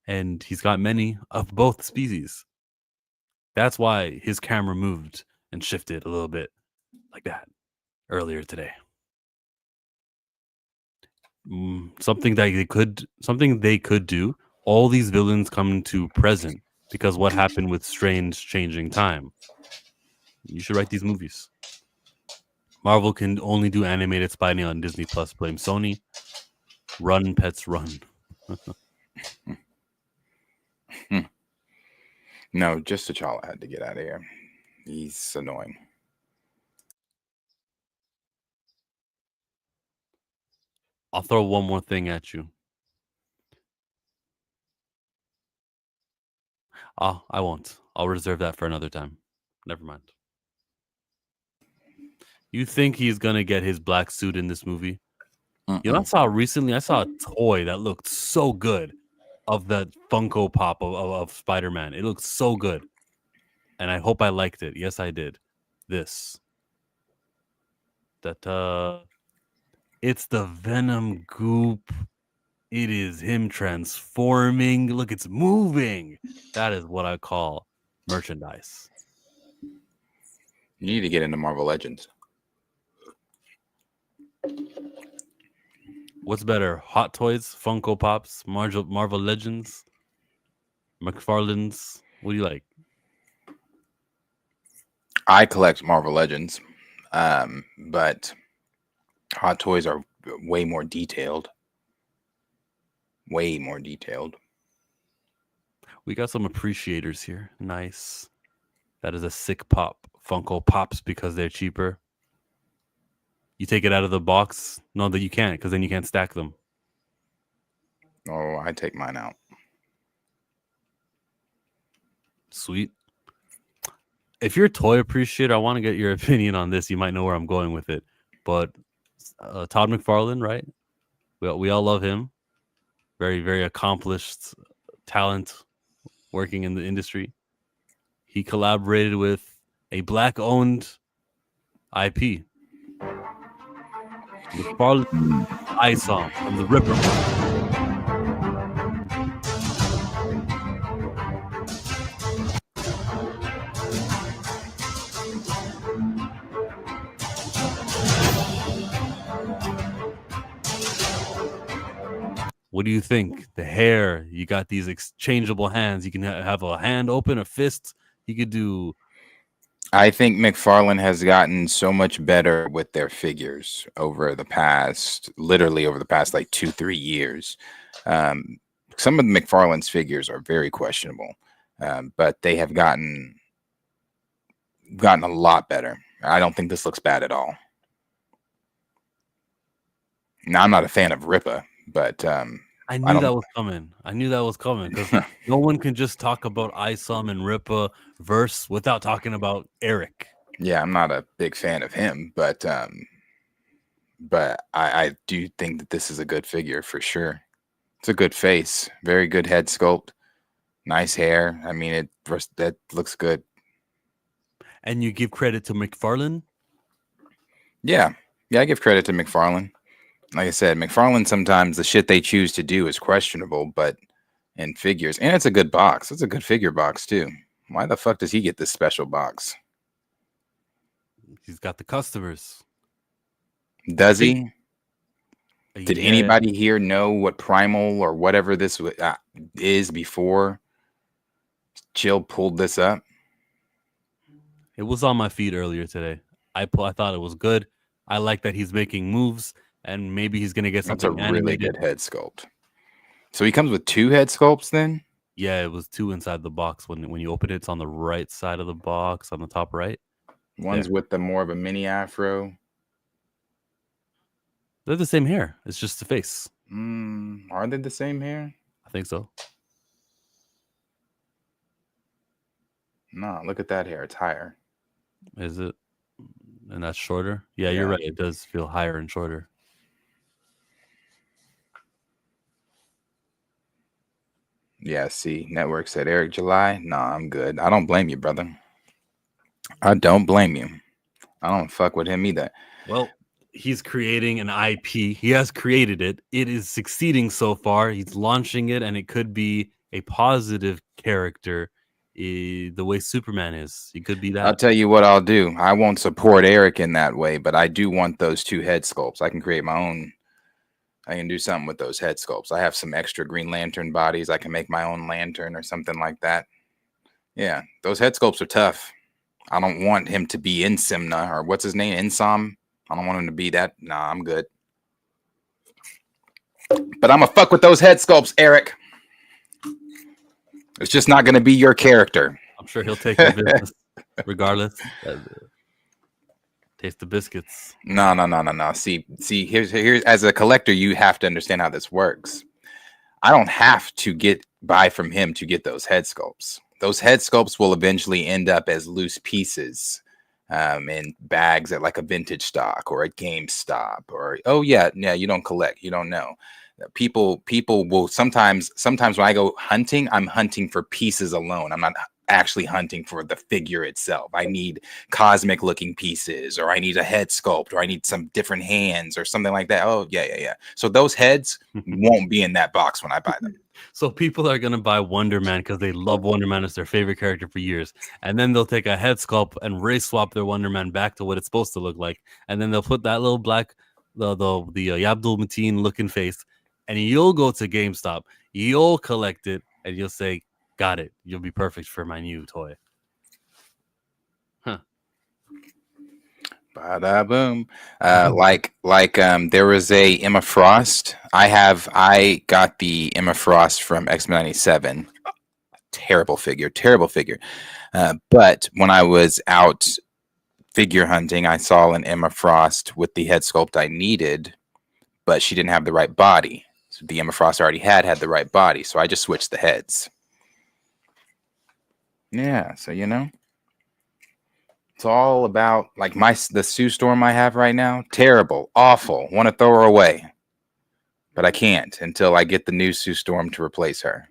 And he's got many of both species. That's why his camera moved and shifted a little bit like that earlier today. Something they could do all these villains come to present because what happened with Strange changing time. You should write these movies. Marvel can only do animated Spidey on Disney Plus. Blame Sony. Run, pets, run. No, just T'Challa had to get out of here. He's annoying. I'll throw one more thing at you. Oh, I won't. I'll reserve that for another time. Never mind. You think he's gonna get his black suit in this movie? You know, I saw a toy that looked so good of that Funko Pop of Spider-Man. It looked so good. And I hope I liked it. Yes, I did. This. It's the Venom goop. It is him transforming. Look, it's moving. That is what I call merchandise. You need to get into Marvel Legends. What's better? Hot Toys, Funko Pops, Marvel Legends, McFarlane's? What do you like? I collect Marvel Legends, but Hot Toys are way more detailed. Way more detailed. We got some appreciators here. Nice. That is a sick pop. Funko Pops because they're cheaper. You take it out of the box? No, that you can't, because then you can't stack them. Oh, I take mine out. Sweet. If you're a toy appreciator, I want to get your opinion on this. You might know where I'm going with it. But Todd McFarlane, right? We all love him. Very, very accomplished talent working in the industry. He collaborated with a black-owned IP. McFarlane ISOM from the Ripper. What do you think? The hair, you got these exchangeable hands. You can have a hand open, a fist. You could do. I think McFarlane has gotten so much better with their figures over the past like 2-3 years. Some of McFarlane's figures are very questionable, but they have gotten a lot better. I don't think this looks bad at all. Now, I'm not a fan of Rippa, but I knew that was coming because no one can just talk about ISOM and Rippa verse without talking about Eric. Yeah, I'm not a big fan of him, but I do think that this is a good figure for sure. It's a good face, very good head sculpt, nice hair. I mean, that looks good. And you give credit to McFarlane? Yeah, I give credit to McFarlane. Like I said, McFarlane, sometimes the shit they choose to do is questionable, but in figures, and it's a good box. It's a good figure box too. Why the fuck does he get this special box? He's got the customers. Does he? Did anybody here know what Primal or whatever this is before Chill pulled this up? It was on my feed earlier today. I thought it was good. I like that he's making moves. And maybe he's going to get something That's a really good head sculpt. So he comes with 2 head sculpts then? Yeah, it was 2 inside the box. When you open it, it's on the right side of the box, on the top right. One's with the more of a mini afro. They're the same hair. It's just the face. Are they the same hair? I think so. No, look at that hair. It's higher. Is it? And that's shorter? Yeah, you're right. It does feel higher and shorter. Yeah, see, Network said Eric July. Nah, I'm good. I don't blame you, brother. I don't blame you. I don't fuck with him either. Well, he's creating an IP. He has created it. It is succeeding so far. He's launching it, and it could be a positive character the way Superman is. He could be that. I'll tell you what I'll do. I won't support Eric in that way, but I do want those 2 head sculpts. I can create my own I can do something with those head sculpts. I have some extra Green Lantern bodies. I can make my own lantern or something like that. Yeah, those head sculpts are tough. I don't want him to be Insimna, or what's his name? Insom. I don't want him to be that. Nah, I'm good. But I'm going to fuck with those head sculpts, Eric. It's just not going to be your character. I'm sure he'll take your business regardless. Taste the biscuits. No. See, here's as a collector, you have to understand how this works. I don't have to buy from him to get those head sculpts. Those head sculpts will eventually end up as loose pieces in bags at like a vintage stock or at GameStop or you don't collect, you don't know. People will sometimes when I go hunting, I'm hunting for pieces alone. I'm not actually hunting for the figure itself. I need cosmic looking pieces, or I need a head sculpt, or I need some different hands or something like that. Oh yeah. So those heads won't be in that box when I buy them. So people are gonna buy Wonder Man because they love Wonder Man as their favorite character for years, and then they'll take a head sculpt and race swap their Wonder Man back to what it's supposed to look like, and then they'll put that little black the Abdul Mateen looking face, and you'll go to GameStop, you'll collect it, and you'll say, got it, you'll be perfect for my new toy. Bada boom. There was a Emma Frost. I got the Emma Frost from X-Men 97. Terrible figure. But when I was out figure hunting, I saw an Emma Frost with the head sculpt I needed, but she didn't have the right body. So the Emma Frost I already had the right body, so I just switched the heads. Yeah, so it's all about like the Sue Storm I have right now. Terrible, awful. Want to throw her away, but I can't until I get the new Sue Storm to replace her.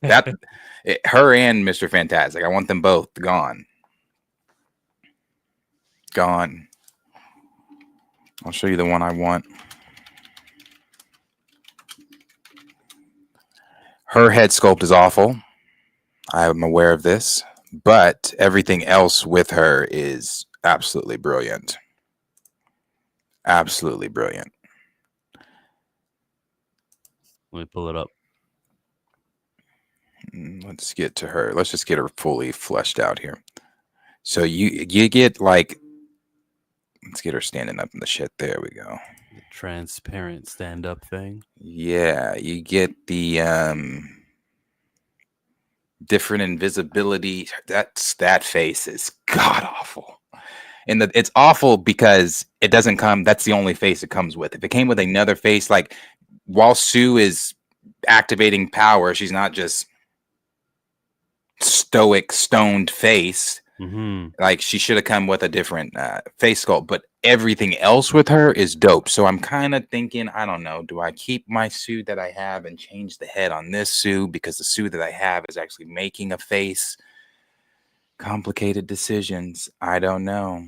Her and Mr. Fantastic. I want them both gone. Gone. I'll show you the one I want. Her head sculpt is awful. I'm aware of this, but everything else with her is absolutely brilliant. Absolutely brilliant. Let me pull it up. Let's get to her. Let's just get her fully fleshed out here. So you get like, let's get her standing up in the shit. There we go. The transparent stand-up thing. Yeah, you get the different invisibility. That face is god awful. And it's awful because it doesn't come. That's the only face it comes with. If it came with another face, like while Sue is activating power, she's not just stoic, stoned face. Mm-hmm. Like she should have come with a different face sculpt, but everything else with her is dope. So I'm kind of thinking, I don't know, do I keep my Sue that I have and change the head on this Sue because the Sue that I have is actually making a face? Complicated decisions. I don't know.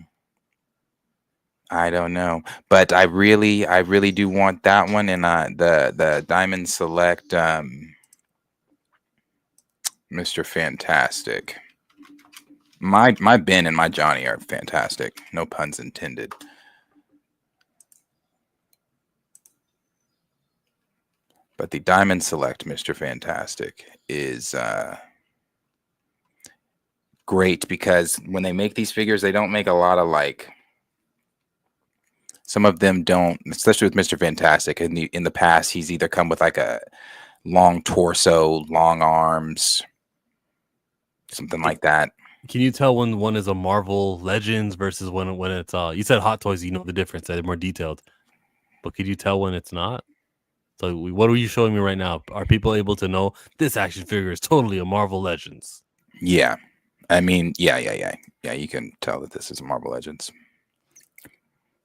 But I really do want that one, and the Diamond Select Mr. Fantastic. My Ben and my Johnny are fantastic. No puns intended. But the Diamond Select Mr. Fantastic is great because when they make these figures, they don't make a lot of like. Some of them don't, especially with Mr. Fantastic. In the past, he's either come with like a long torso, long arms, something like that. Can you tell when one is a Marvel Legends versus when it's you said Hot Toys, you know the difference, they're more detailed. But could you tell when it's not? So what are you showing me right now? Are people able to know this action figure is totally a Marvel Legends? Yeah. I mean, yeah. You can tell that this is a Marvel Legends.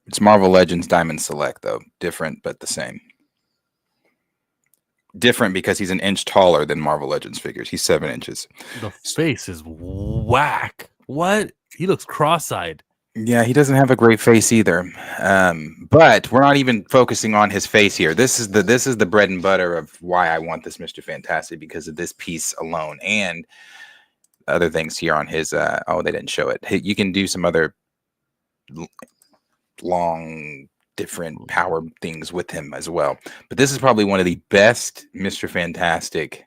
It's Marvel Legends Diamond Select, though. Different, but the same. Different because he's an inch taller than Marvel Legends figures. He's 7 inches. The face is whack. What? He looks cross-eyed. Yeah, he doesn't have a great face either. But we're not even focusing on his face here. This is the bread and butter of why I want this Mr. Fantastic, because of this piece alone and other things here on his. Oh, they didn't show it. You can do some other long different power things with him as well. But this is probably one of the best Mr. Fantastic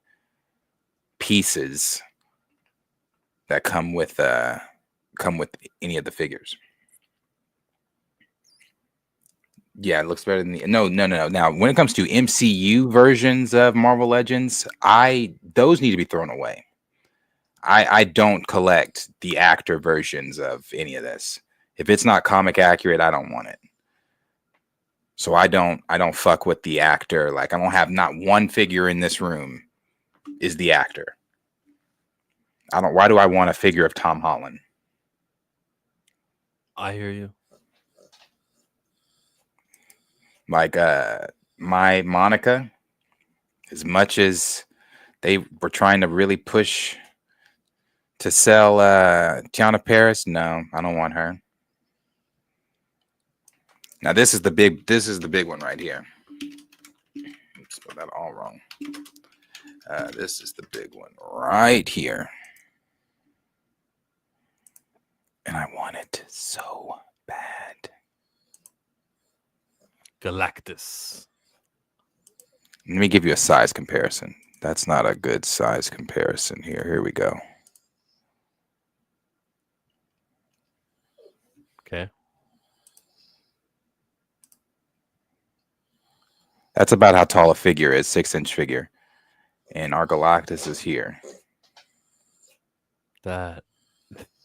pieces that come with any of the figures. Yeah, it looks better than the no. Now, when it comes to MCU versions of Marvel Legends, those need to be thrown away. I don't collect the actor versions of any of this. If it's not comic accurate, I don't want it. So I don't fuck with the actor. Like, I don't have not one figure in this room is the actor. Why do I want a figure of Tom Holland? I hear you. Like my Monica, as much as they were trying to really push to sell Tiana Paris, no, I don't want her. Now this is the big one right here. Oops, spelled that all wrong. This is the big one right here. And I want it so bad. Galactus. Let me give you a size comparison. That's not a good size comparison here. Here we go. Okay. That's about how tall a figure is, 6-inch figure. And our Galactus is here. That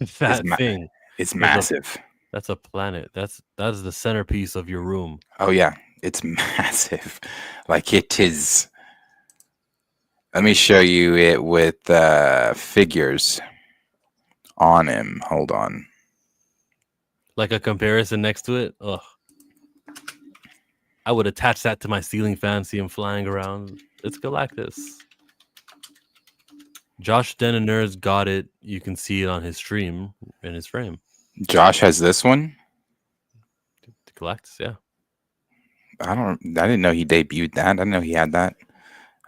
thing. It's massive. That's a planet. That's the centerpiece of your room. Oh yeah, it's massive. Like it is. Let me show you it with figures on him. Hold on. Like a comparison next to it. Ugh. I would attach that to my ceiling fan, see him flying around. It's Galactus. Josh Den and Nerds got it. You can see it on his stream in his frame. Josh has this one. Galactus, yeah. I didn't know he debuted that. I didn't know he had that.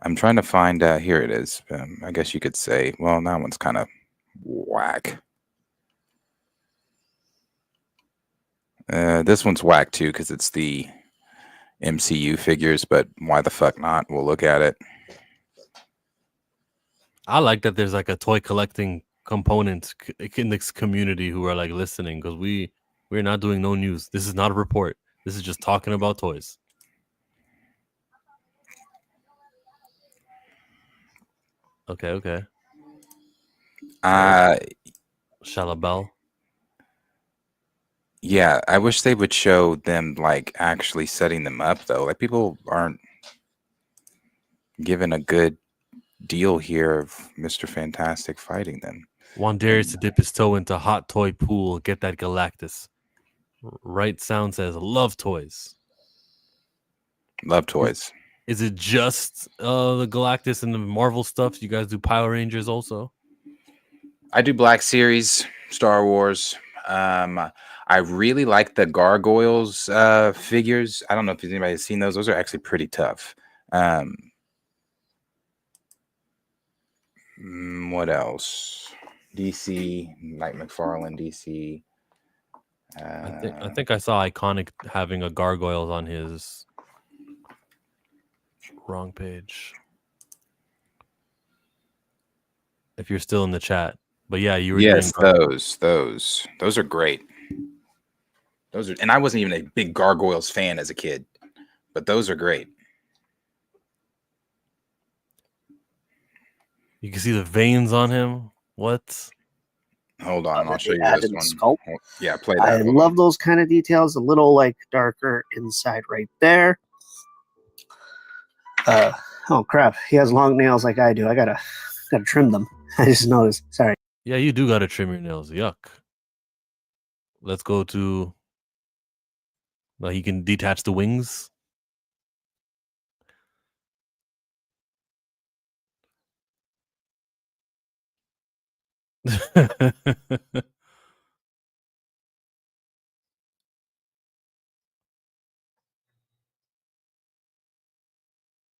I'm trying to find. Here it is. I guess you could say. Well, that one's kind of whack. This one's whack too because it's the MCU figures. But why the fuck not? We'll look at it. I like that there's like a toy collecting component in this community who are like listening because we're not doing no news. This is not a report. This is just talking about toys. Okay. Shalabel. Yeah, I wish they would show them like actually setting them up though. Like people aren't given a good deal here of Mr. Fantastic fighting them. Want Darius to dip his toe into hot toy pool. Get that Galactus. Right sound says love toys. Love toys. Is it just the Galactus and the Marvel stuff? You guys do Power Rangers also? I do Black Series, Star Wars. I really like the Gargoyles figures. I don't know if anybody's seen those. Those are actually pretty tough. What else? DC, like McFarlane, DC. I think I saw Iconic having a Gargoyles on his wrong page. If you're still in the chat, but yeah, you were. Yes, those are great. Those are, and I wasn't even a big Gargoyles fan as a kid, but those are great. You can see the veins on him. What? Hold on, I'll show you added this sculpt. one. Yeah, play that. I love those kind of details. A little like darker inside right there. Oh crap! He has long nails like I do. I gotta trim them. I just noticed. Sorry. Yeah, you do gotta trim your nails. Yuck. Let's go to. Well, he can detach the wings.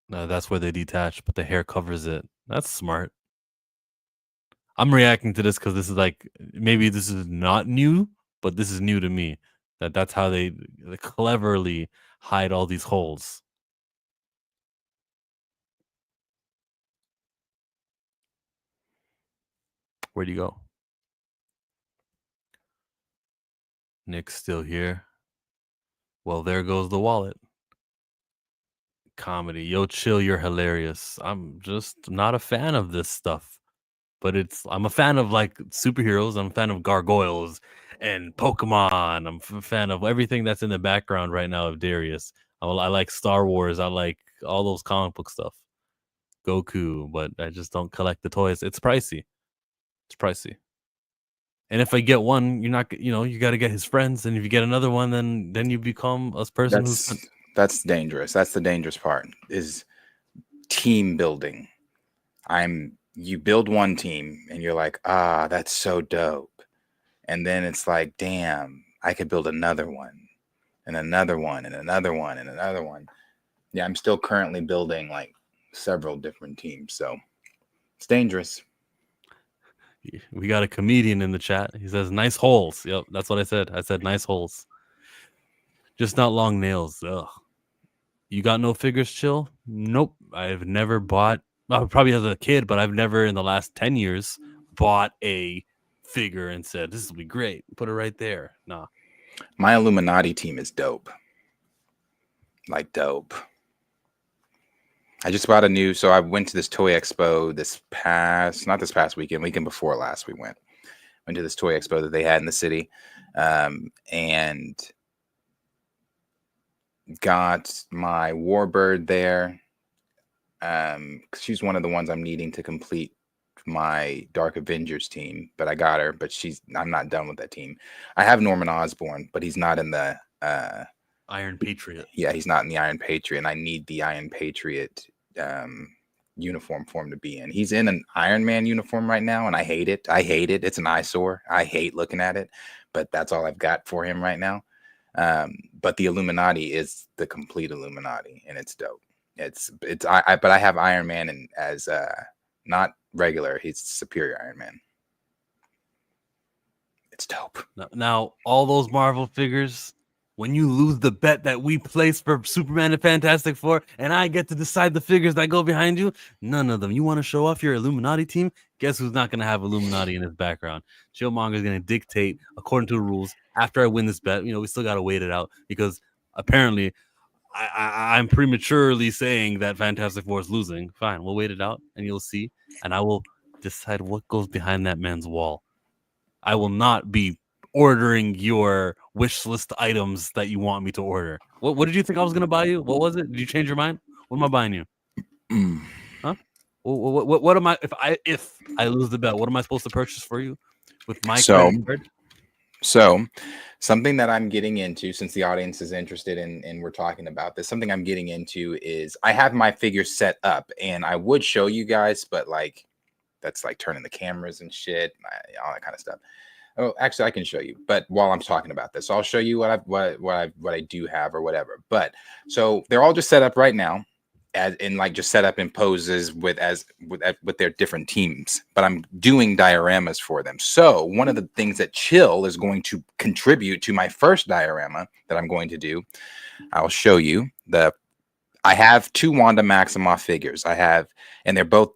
No, that's where they detach, but the hair covers it. That's smart. I'm reacting to this because this is like maybe this is not new, but this is new to me. That's how they cleverly hide all these holes. Where'd you go? Nick's still here. Well, there goes the wallet. Comedy. Yo, chill, you're hilarious. I'm just not a fan of this stuff. But I'm a fan of like superheroes. I'm a fan of gargoyles and Pokemon. I'm a fan of everything that's in the background right now of Darius. I like Star Wars. I like all those comic book stuff. Goku, but I just don't collect the toys. It's pricey. It's pricey. And if I get one, you're not, you got to get his friends. And if you get another one, then you become a person that's dangerous. That's the dangerous part is team building. You build one team and you're like, that's so dope. And then it's like, damn, I could build another one and another one and another one and another one. Yeah, I'm still currently building like several different teams. So it's dangerous. We got a comedian in the chat. He says, nice holes. Yep, that's what I said. I said nice holes. Just not long nails. Ugh. You got no figures, Chill? Nope. I've never bought, probably as a kid, but I've never in the last 10 years bought a figure and said, this will be great. Put it right there. Nah. My Illuminati team is dope. Like dope. I just bought so I went to this toy expo not this past weekend before last we went to this toy expo that they had in the city, and got my Warbird there. She's one of the ones I'm needing to complete my Dark Avengers team, but I got her, but I'm not done with that team. I have Norman Osborn, but he's not in the Iron Patriot. Yeah, he's not in the Iron Patriot, and I need the Iron Patriot uniform for him to be in. He's in an Iron Man uniform right now, and I hate it. It's an eyesore. I hate looking at it, but that's all I've got for him right now. But the Illuminati is the complete Illuminati, and it's dope. But I have Iron Man and as not regular. He's Superior Iron Man. It's dope. Now all those Marvel figures. When you lose the bet that we placed for Superman and Fantastic Four, and I get to decide the figures that go behind you, none of them. You want to show off your Illuminati team? Guess who's not going to have Illuminati in his background? Chillmonger is going to dictate according to the rules. After I win this bet, we still got to wait it out because apparently I'm prematurely saying that Fantastic Four is losing. Fine, we'll wait it out and you'll see. And I will decide what goes behind that man's wall. I will not be ordering your wish list items that you want me to order. What did you think I was going to buy you? What was it? Did you change your mind? What am I buying you? Huh? What am I if I lose the bet? What am I supposed to purchase for you with my credit card? So something that I'm getting into, since the audience is interested in we're talking about this, something I'm getting into is I have my figures set up, and I would show you guys, but like that's like turning the cameras and shit, all that kind of stuff. Oh, actually, I can show you, but while I'm talking about this, I'll show you what I do have or whatever. But so they're all just set up right now, just set up in poses with their different teams. But I'm doing dioramas for them. So one of the things that Chill is going to contribute to my first diorama that I'm going to do, I'll show you I have two Wanda Maximoff figures. And they both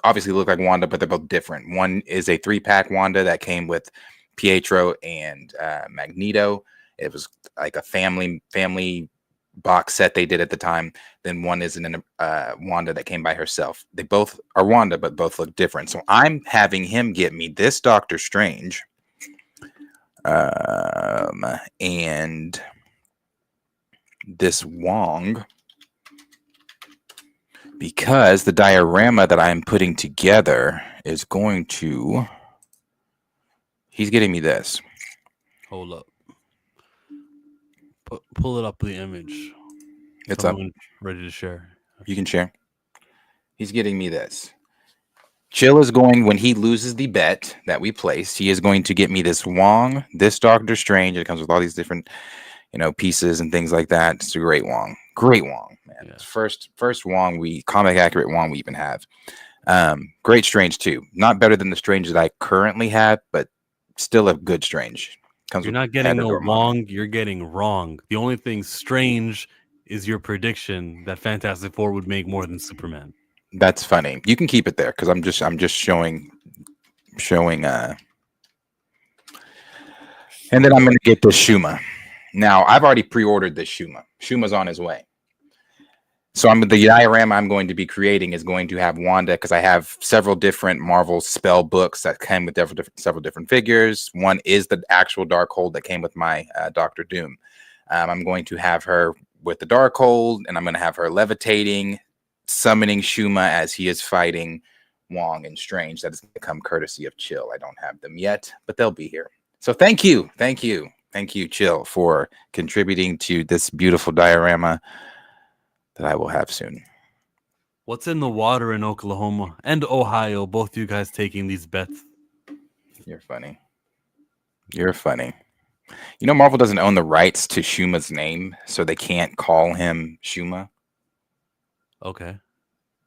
obviously look like Wanda, but they're both different. One is a 3-pack Wanda that came with Pietro and Magneto. It was like a family box set they did at the time. Then one is an Wanda that came by herself. They both are Wanda, but both look different. So I'm having him get me this Doctor Strange and this Wong, because the diorama that I'm putting together is going to... He's getting me this. Hold up. Pull it up, the image. It's Someone ready to share. You can share. He's getting me this. Chill is going, when he loses the bet that we placed, he is going to get me this Wong, this Doctor Strange. It comes with all these different, pieces and things like that. It's a great Wong. Great Wong, man. Yeah. First Wong, comic accurate Wong we even have. Great Strange too. Not better than the Strange that I currently have, but still a good Strange. Comes You're with not getting no Matador money. Wong. You're getting wrong. The only thing strange is your prediction that Fantastic Four would make more than Superman. That's funny. You can keep it there because I'm just showing. And then I'm going to get this Shuma. Now I've already pre-ordered this Shuma. Shuma's on his way. So the diorama I'm going to be creating is going to have Wanda, because I have several different Marvel spell books that came with several different figures. One is the actual Darkhold that came with my Doctor Doom. I'm going to have her with the Darkhold, and I'm going to have her levitating, summoning Shuma as he is fighting Wong and Strange. That is going to come courtesy of Chill. I don't have them yet, but they'll be here. So thank you, Chill, for contributing to this beautiful diorama that I will have soon. What's in the water in Oklahoma and Ohio? Both you guys taking these bets. You're funny. You're funny. You know, Marvel doesn't own the rights to Shuma's name, so they can't call him Shuma. Okay.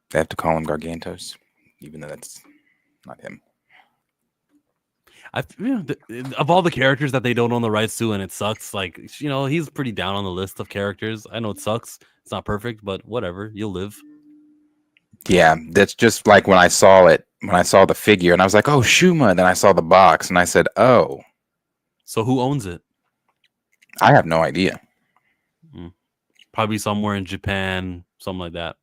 They have to call him Gargantos, even though that's not him. Of all the characters that they don't own the rights to, and it sucks. Like, he's pretty down on the list of characters. I know it sucks. It's not perfect, but whatever. You'll live. Yeah, that's just like when I saw the figure, and I was like, "Oh, Shuma." And then I saw the box, and I said, "Oh." So who owns it? I have no idea. Probably somewhere in Japan, something like that.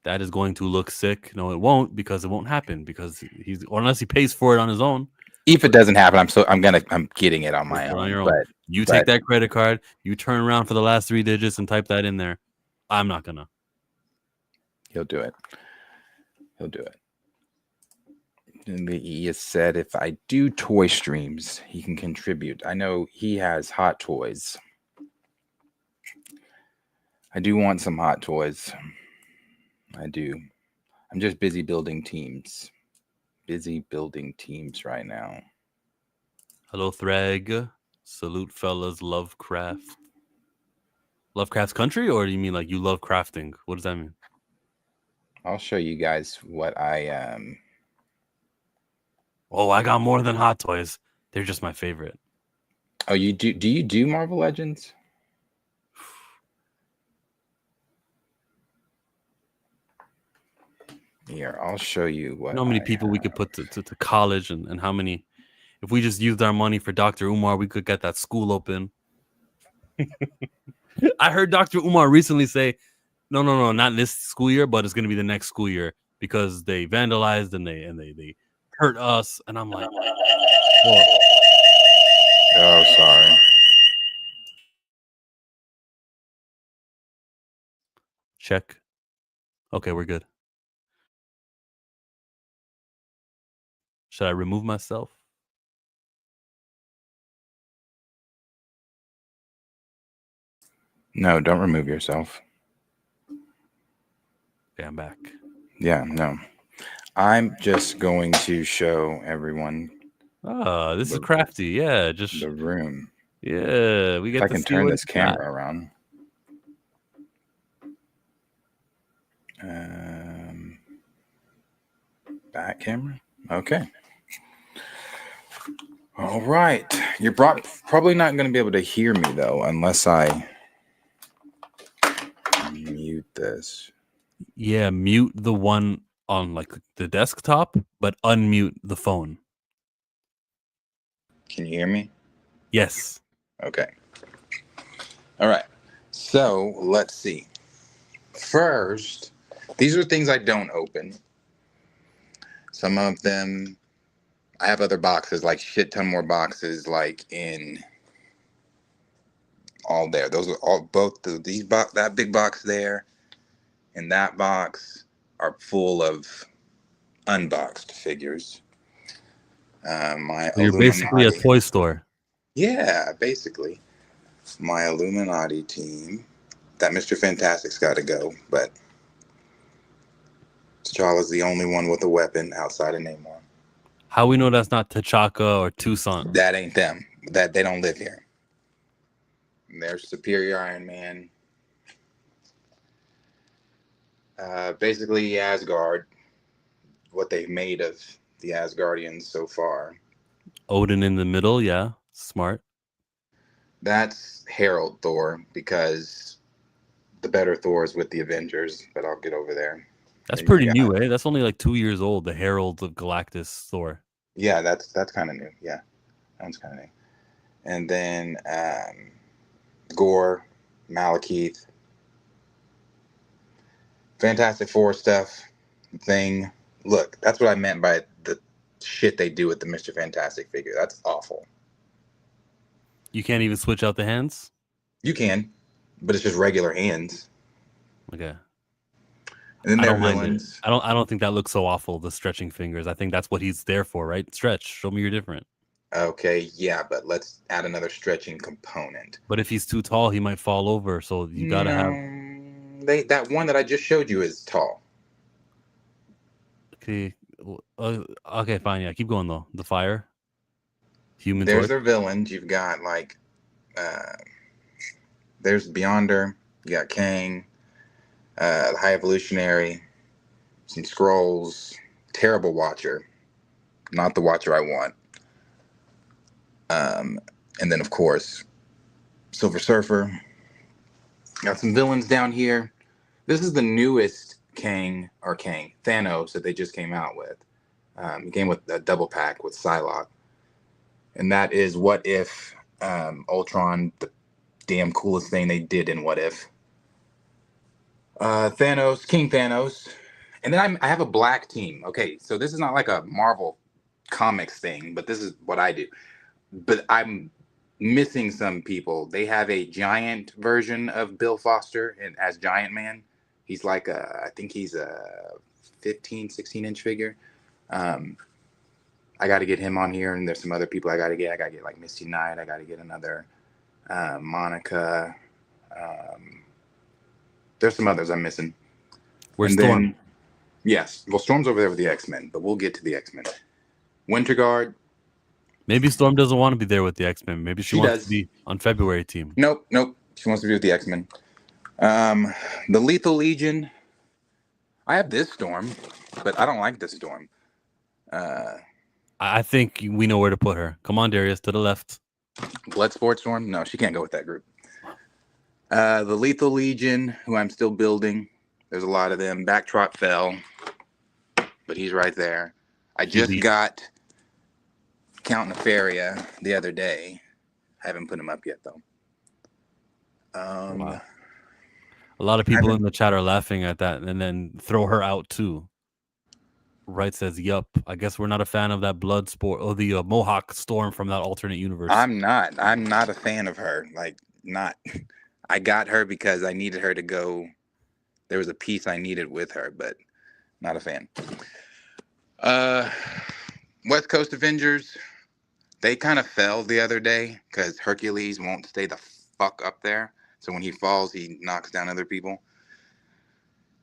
That is going to look sick. No, it won't, because it won't happen, because unless he pays for it on his own. If it doesn't happen, I'm getting it on my own. But you take that credit card, you turn around for the last 3 digits and type that in there. I'm not gonna. He'll do it. And he has said if I do toy streams, he can contribute. I know he has hot toys. I do want some hot toys. I do. I'm just busy building teams. Right now. Hello, Thrag. Salute, fellas. Lovecraft. Lovecraft's country, or do you mean like you love crafting? What does that mean? I'll show you guys what I Oh, I got more than hot toys. They're just my favorite. Oh, you do? Do you do Marvel Legends? Here, I'll show you what. You know how many people we could put to college, and how many, if we just used our money for Dr. Umar, we could get that school open. I heard Dr. Umar recently say, no, not this school year, but it's going to be the next school year, because they vandalized and they hurt us. And I'm like, whoa. Oh, sorry. Check. Okay, we're good. Should I remove myself? No, don't remove yourself. Okay, I'm back. Yeah, no. I'm just going to show everyone. Oh, this is crafty. Yeah, just the room. Yeah, we get. If I can turn this camera around. Back camera. Okay. All right. You're probably not going to be able to hear me though, unless I mute this. Yeah, mute the one on like the desktop, but unmute the phone. Can you hear me? Yes. Okay. All right. So let's see. First, these are things I don't open. Some of them, I have other boxes, like shit ton more boxes, like in all there. Those are all these that big box there and that box are full of unboxed figures. You're basically a toy store. Yeah, basically. My Illuminati team. That Mr. Fantastic's got to go, but T'Challa's the only one with a weapon outside of Namor. How we know that's not T'Chaka or Tucson? That ain't them. That they don't live here. There's Superior Iron Man. Basically Asgard. What they've made of the Asgardians so far. Odin in the middle, yeah. Smart. That's Herald Thor, because the better Thor is with the Avengers, but I'll get over there. That's And pretty you new, got- eh? That's only like 2 years old. The Herald of Galactus Thor. Yeah, that's kind of new. Yeah, that's kind of new. And then Gore, Malekith, Fantastic Four stuff, Thing. Look, that's what I meant by the shit they do with the Mr. Fantastic figure. That's awful. You can't even switch out the hands? You can, but it's just regular hands. Okay. And then I there are don't mind it. villains. I don't think that looks so awful, the stretching fingers. I think that's what he's there for, right? Stretch. Show me you're different. Okay, yeah, but let's add another stretching component. But if he's too tall, he might fall over. So you gotta have. That one that I just showed you is tall. Okay. Okay, fine. Yeah, keep going though. The fire. Human There's Torch. their villains. You've got like, there's Beyonder. You got Kang, the High Evolutionary, some Skrulls, Terrible Watcher, not the Watcher I want. And then of course, Silver Surfer. Got some villains down here. This is the newest Thanos that they just came out with. It came with a double pack with Psylocke. And that is What If, Ultron, the damn coolest thing they did in What If. Thanos, King Thanos. And then I have a black team. Okay, so this is not like a Marvel Comics thing, but this is what I do. But I'm missing some people. They have a giant version of Bill Foster as Giant Man. He's like I think he's a 15, 16-inch figure. I got to get him on here, and there's some other people I got to get. I got to get like Misty Knight. I got to get another Monica. There's some others I'm missing. Where's Storm? Yes. Well, Storm's over there with the X-Men, but we'll get to the X-Men. Winter Guard. Maybe Storm doesn't want to be there with the X-Men. Maybe she wants does. to be on February team. Nope. She wants to be with the X-Men. The Lethal Legion. I have this Storm, but I don't like this Storm. I think we know where to put her. Come on, Darius, to the left. Bloodsport Storm? No, she can't go with that group. The Lethal Legion, who I'm still building. There's a lot of them. Backtrot fell, but he's right there. I just got Count Nefaria the other day. I haven't put him up yet, though. Wow. A lot of people in the chat are laughing at that and then throw her out, too. Right says, yup. I guess we're not a fan of that Bloodsport or the Mohawk Storm from that alternate universe. I'm not a fan of her. Like, not. I got her because I needed her to go. There was a piece I needed with her, but not a fan. West Coast Avengers, they kind of fell the other day because Hercules won't stay the fuck up there. So when he falls, he knocks down other people.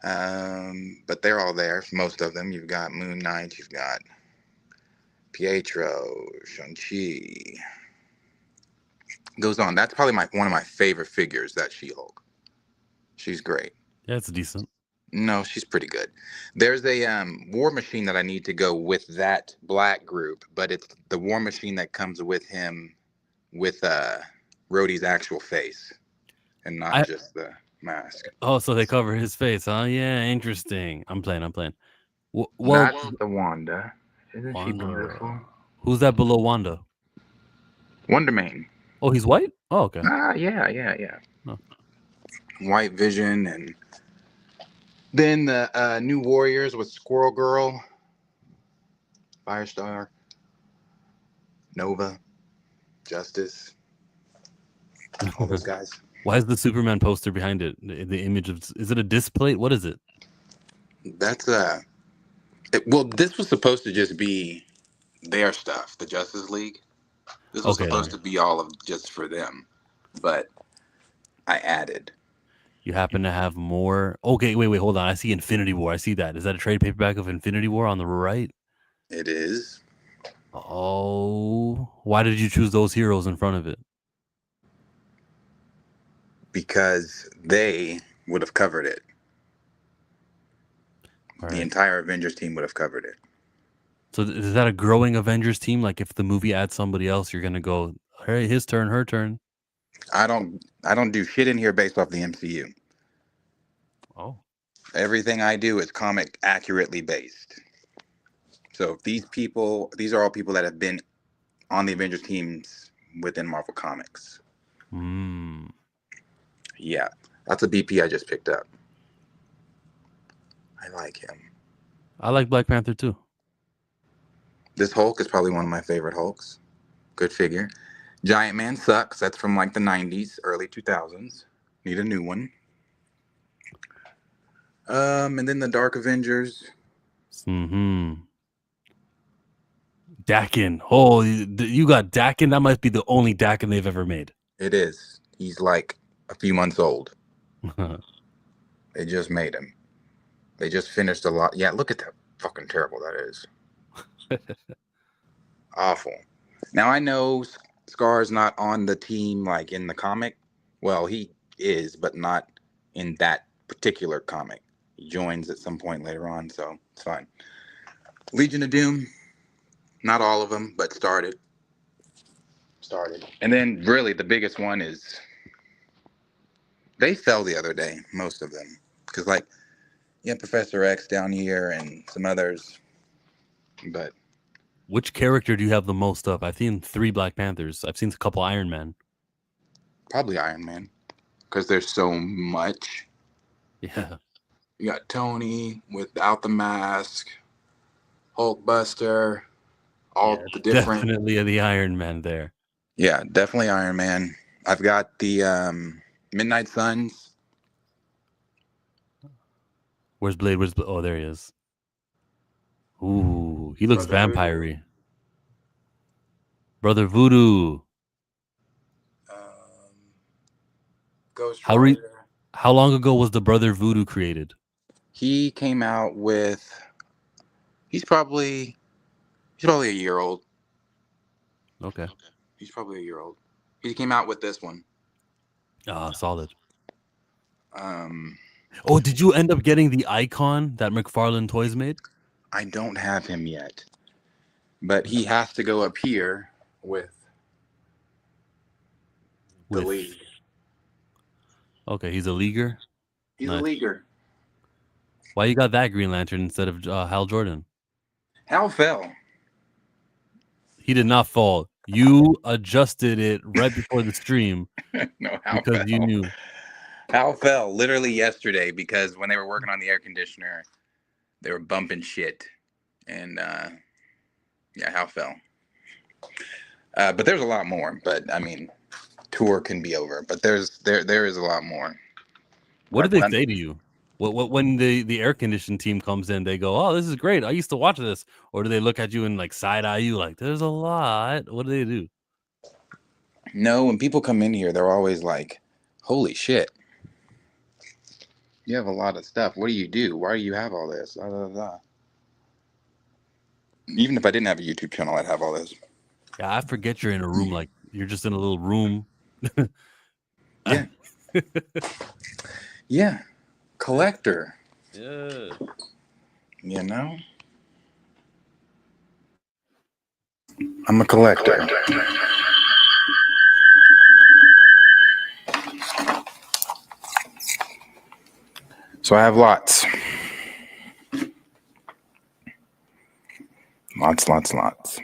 But they're all there, most of them. You've got Moon Knight, you've got Pietro, Shang-Chi. Goes on. That's probably one of my favorite figures, that She-Hulk. She's great. Yeah, it's decent. No, she's pretty good. There's a War Machine that I need to go with that black group, but it's the War Machine that comes with him with Rhodey's actual face and not just the mask. Oh, so they cover his face, huh? Yeah, interesting. I'm playing. Well, that's the Wanda. Isn't she beautiful? Who's that below Wanda? Wonder Man. Oh, he's white? Oh, okay. Yeah. Oh. White Vision, and then the New Warriors with Squirrel Girl, Firestar, Nova, Justice, all those guys. Why is the Superman poster behind it? The image of, is it a display? What is it? That's well, this was supposed to just be their stuff, the Justice League. This was supposed to be all of just for them, but I added. You happen to have more. Okay, wait, hold on. I see Infinity War. I see that. Is that a trade paperback of Infinity War on the right? It is. Oh, why did you choose those heroes in front of it? Because they would have covered it. Right. The entire Avengers team would have covered it. So is that a growing Avengers team? Like if the movie adds somebody else, you're going to go Hey, his turn, her turn. I don't do shit in here based off the MCU. Oh. Everything I do is comic accurately based. So these are all people that have been on the Avengers teams within Marvel Comics. Yeah, that's a BP I just picked up. I like him. I like Black Panther too. This Hulk is probably one of my favorite Hulks. Good figure. Giant Man sucks. That's from like the 90s, early 2000s. Need a new one. And then the Dark Avengers. Dakin. Oh, you got Dakin? That might be the only Dakin they've ever made. It is. He's like a few months old. They just made him. They just finished a lot. Yeah, look at how fucking terrible that is. Awful. Now I know Scar's not on the team like in the comic. Well, he is, but not in that particular comic. He joins at some point later on, so it's fine. Legion of Doom, not all of them, but started. And then really the biggest one is they fell the other day, most of them. Because like, yeah, Professor X down here and some others. But which character do you have the most of? I've seen 3 Black Panthers. I've seen a couple Iron Man. Probably Iron Man. Because there's so much. Yeah. You got Tony without the mask, Hulkbuster, all the different. Definitely the Iron Man there. Yeah, definitely Iron Man. I've got the Midnight Suns. Where's Blade? Oh, there he is. Ooh, he looks vampire-y. Brother Voodoo. Ghost Rider. How long ago was the Brother Voodoo created? He came out with. He's probably a year old. Okay. He's probably a year old. He came out with this one. Solid. Oh, did you end up getting the icon that McFarlane Toys made? I don't have him yet, but he has to go up here with the league. Okay, he's a leaguer. He's a leaguer. Why you got that Green Lantern instead of Hal Jordan? Hal fell. He did not fall. You adjusted it right before the stream. No, Hal because fell. You knew. Hal fell literally yesterday because when they were working on the air conditioner, they were bumping shit, and yeah, Hal fell. But there's a lot more. But I mean, tour can be over, but there is a lot more. What did they say to you? What when the air conditioned team comes in, they go, "Oh, this is great. I used to watch this," or do they look at you and like side eye you, like, "There's a lot"? What do they do? No, when people come in here, they're always like, "Holy shit, you have a lot of stuff. What do you do? Why do you have all this?" Blah, blah, blah. Even if I didn't have a YouTube channel, I'd have all this. Yeah, I forget you're in a room, like you're just in a little room. Yeah. Yeah. Collector. Yeah. You know? I'm a collector. So I have lots. Lots.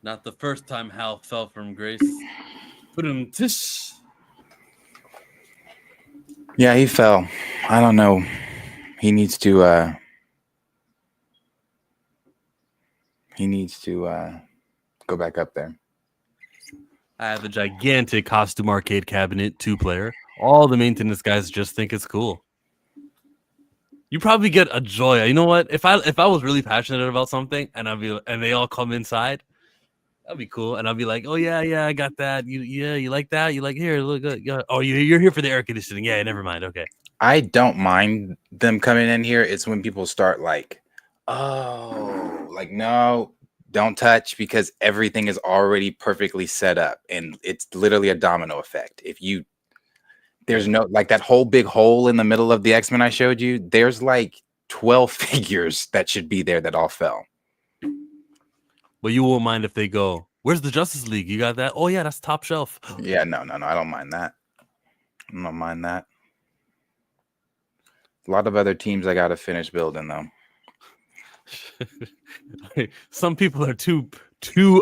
Not the first time Hal fell from grace. Put him tish. Yeah, he fell. I don't know. He needs to go back up there. I have a gigantic costume arcade cabinet, 2-player. All the maintenance guys just think it's cool. You probably get a joy. You know what? If I was really passionate about something and they all come inside, that'd be cool. And I'll be like, "Oh yeah, I got that. You like that? You like here? Look, oh, you're here for the air conditioning. Yeah, never mind. Okay." I don't mind them coming in here. It's when people start like, "Oh, like no, don't touch," because everything is already perfectly set up, and it's literally a domino effect. There's no, like that whole big hole in the middle of the X-Men I showed you, there's like 12 figures that should be there that all fell. But you won't mind if they go, Where's the Justice League? You got that? Oh yeah, that's top shelf. Yeah, no. I don't mind that. A lot of other teams I got to finish building though. Some people are too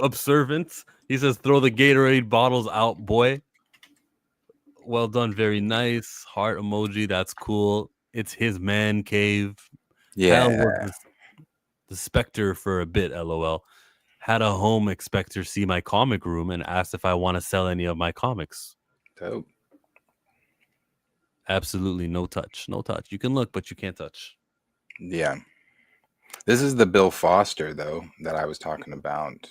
observant. He says, "Throw the Gatorade bottles out, boy." Well done, very nice. Heart emoji. That's cool. It's his man cave. Yeah. Hal was the Spectre for a bit. LOL. Had a home expector see my comic room and asked if I want to sell any of my comics. Dope. Absolutely no touch. No touch. You can look, but you can't touch. Yeah. This is the Bill Foster though that I was talking about.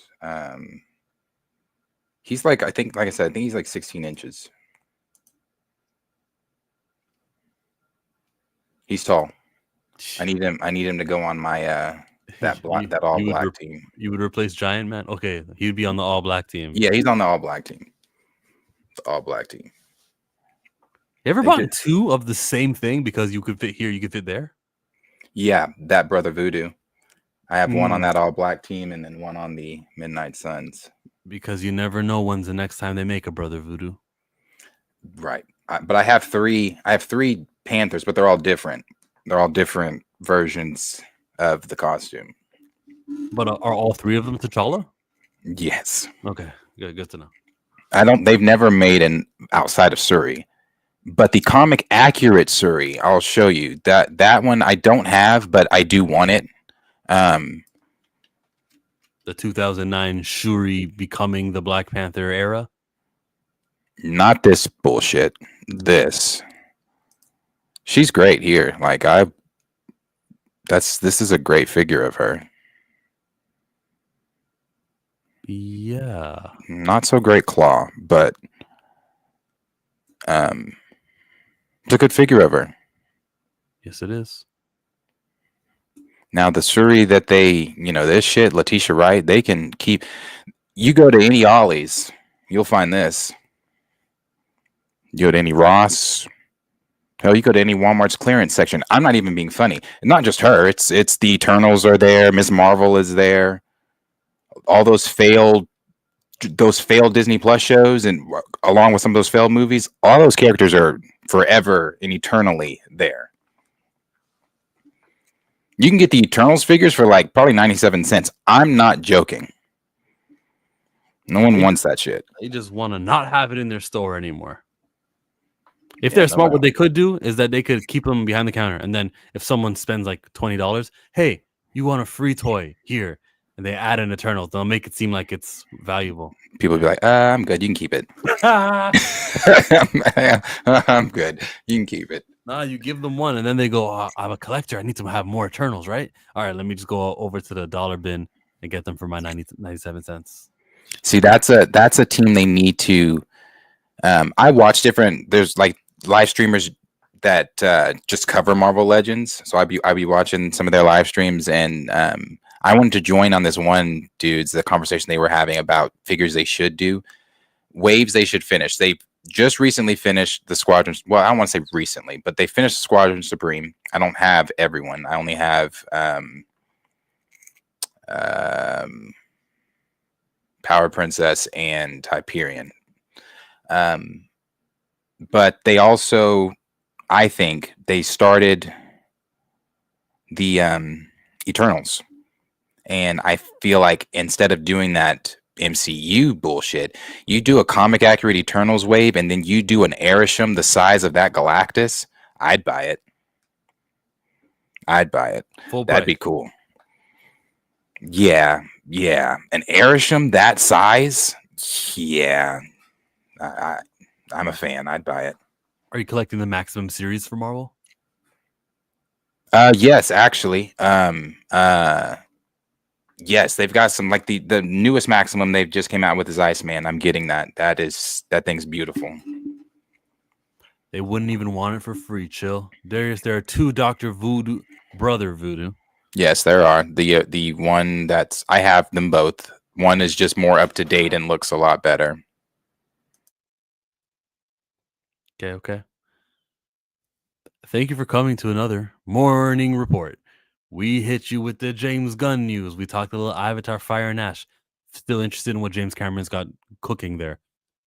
He's like, I think he's like 16 inches. He's tall. I need him to go on my that all black team. You would replace Giant Man? Okay, he'd be on the all black team. Yeah, he's on the all black team. The all black team. You ever bought two of the same thing because you could fit here, you could fit there? Yeah, that Brother Voodoo. I have one on that all black team and then one on the Midnight Suns. Because you never know when's the next time they make a Brother Voodoo. Right. But I have three Panthers, but they're all different. They're all different versions of the costume. But are all three of them T'Challa? Yes. Okay. Good to know. They've never made an outside of Suri. But the comic accurate Suri, I'll show you. That one I don't have, but I do want it. The 2009 Shuri becoming the Black Panther era? Not this bullshit. This. She's great here. Like this is a great figure of her. Yeah. Not so great claw, but it's a good figure of her. Yes, it is. Now the Suri that they, this shit, Letitia Wright, they can keep. You go to any Ollie's, you'll find this. You go to any Ross. Hell, you go to any Walmart's clearance section. I'm not even being funny. Not just her. It's the Eternals are there. Miss Marvel is there. All those failed Disney Plus shows, and along with some of those failed movies, all those characters are forever and eternally there. You can get the Eternals figures for like probably 97 cents. I'm not joking. No one wants that shit. They just want to not have it in their store anymore. If they're smart, what they could do is that they could keep them behind the counter. And then if someone spends like $20, hey, you want a free toy here? And they add an Eternals, they'll make it seem like it's valuable. People will be like, I'm good. You can keep it. I'm good. You can keep it. Nah, you give them one, and then they go, I'm a collector. I need to have more Eternals, right? All right, let me just go over to the dollar bin and get them for my 97 cents. See, that's a team they need to. I watch there's like live streamers that just cover Marvel Legends. So I'd be watching some of their live streams, and I wanted to join on this one dude's the conversation they were having about figures they should do, waves they should finish. They just recently finished the Squadron. Well, I don't want to say recently, but they finished Squadron Supreme. I don't have everyone. I only have Power Princess and Hyperion. But they also, I think, they started the Eternals. And I feel like instead of doing that MCU bullshit, you do a comic accurate Eternals wave, and then you do an Arishem the size of that Galactus. I'd buy it. That'd be cool. Yeah. An Arishem that size? Yeah. I'm a fan. I'd buy it. Are you collecting the Maximum series for Marvel? Yes, actually. Yes, they've got some, like the newest Maximum they've just came out with is Iceman. I'm getting that. That thing's beautiful. They wouldn't even want it for free. Chill, Darius. There are two Dr. Voodoo, Brother Voodoo. Yes, there are. The one that's, I have them both. One is just more up to date and looks a lot better. Okay. Thank you for coming to another morning report. We hit you with the James Gunn news. We talked a little Avatar Fire and Ash. still interested in what James Cameron's got cooking there.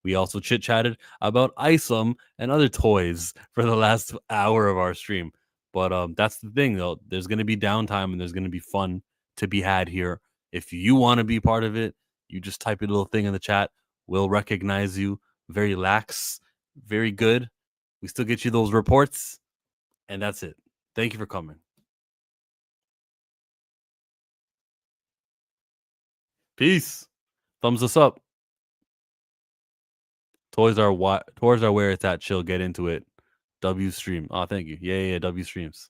We also chit-chatted about Isom and other toys for the last hour of our stream. But that's the thing, though. There's going to be downtime and there's going to be fun to be had here. If you want to be part of it, you just type your little thing in the chat. We'll recognize you. Very lax, very good. We still get you those reports. And that's it. Thank you for coming. Peace. Thumbs us up. Toys are where it's at. Chill. Get into it. W stream. Oh, thank you. Yeah. W streams.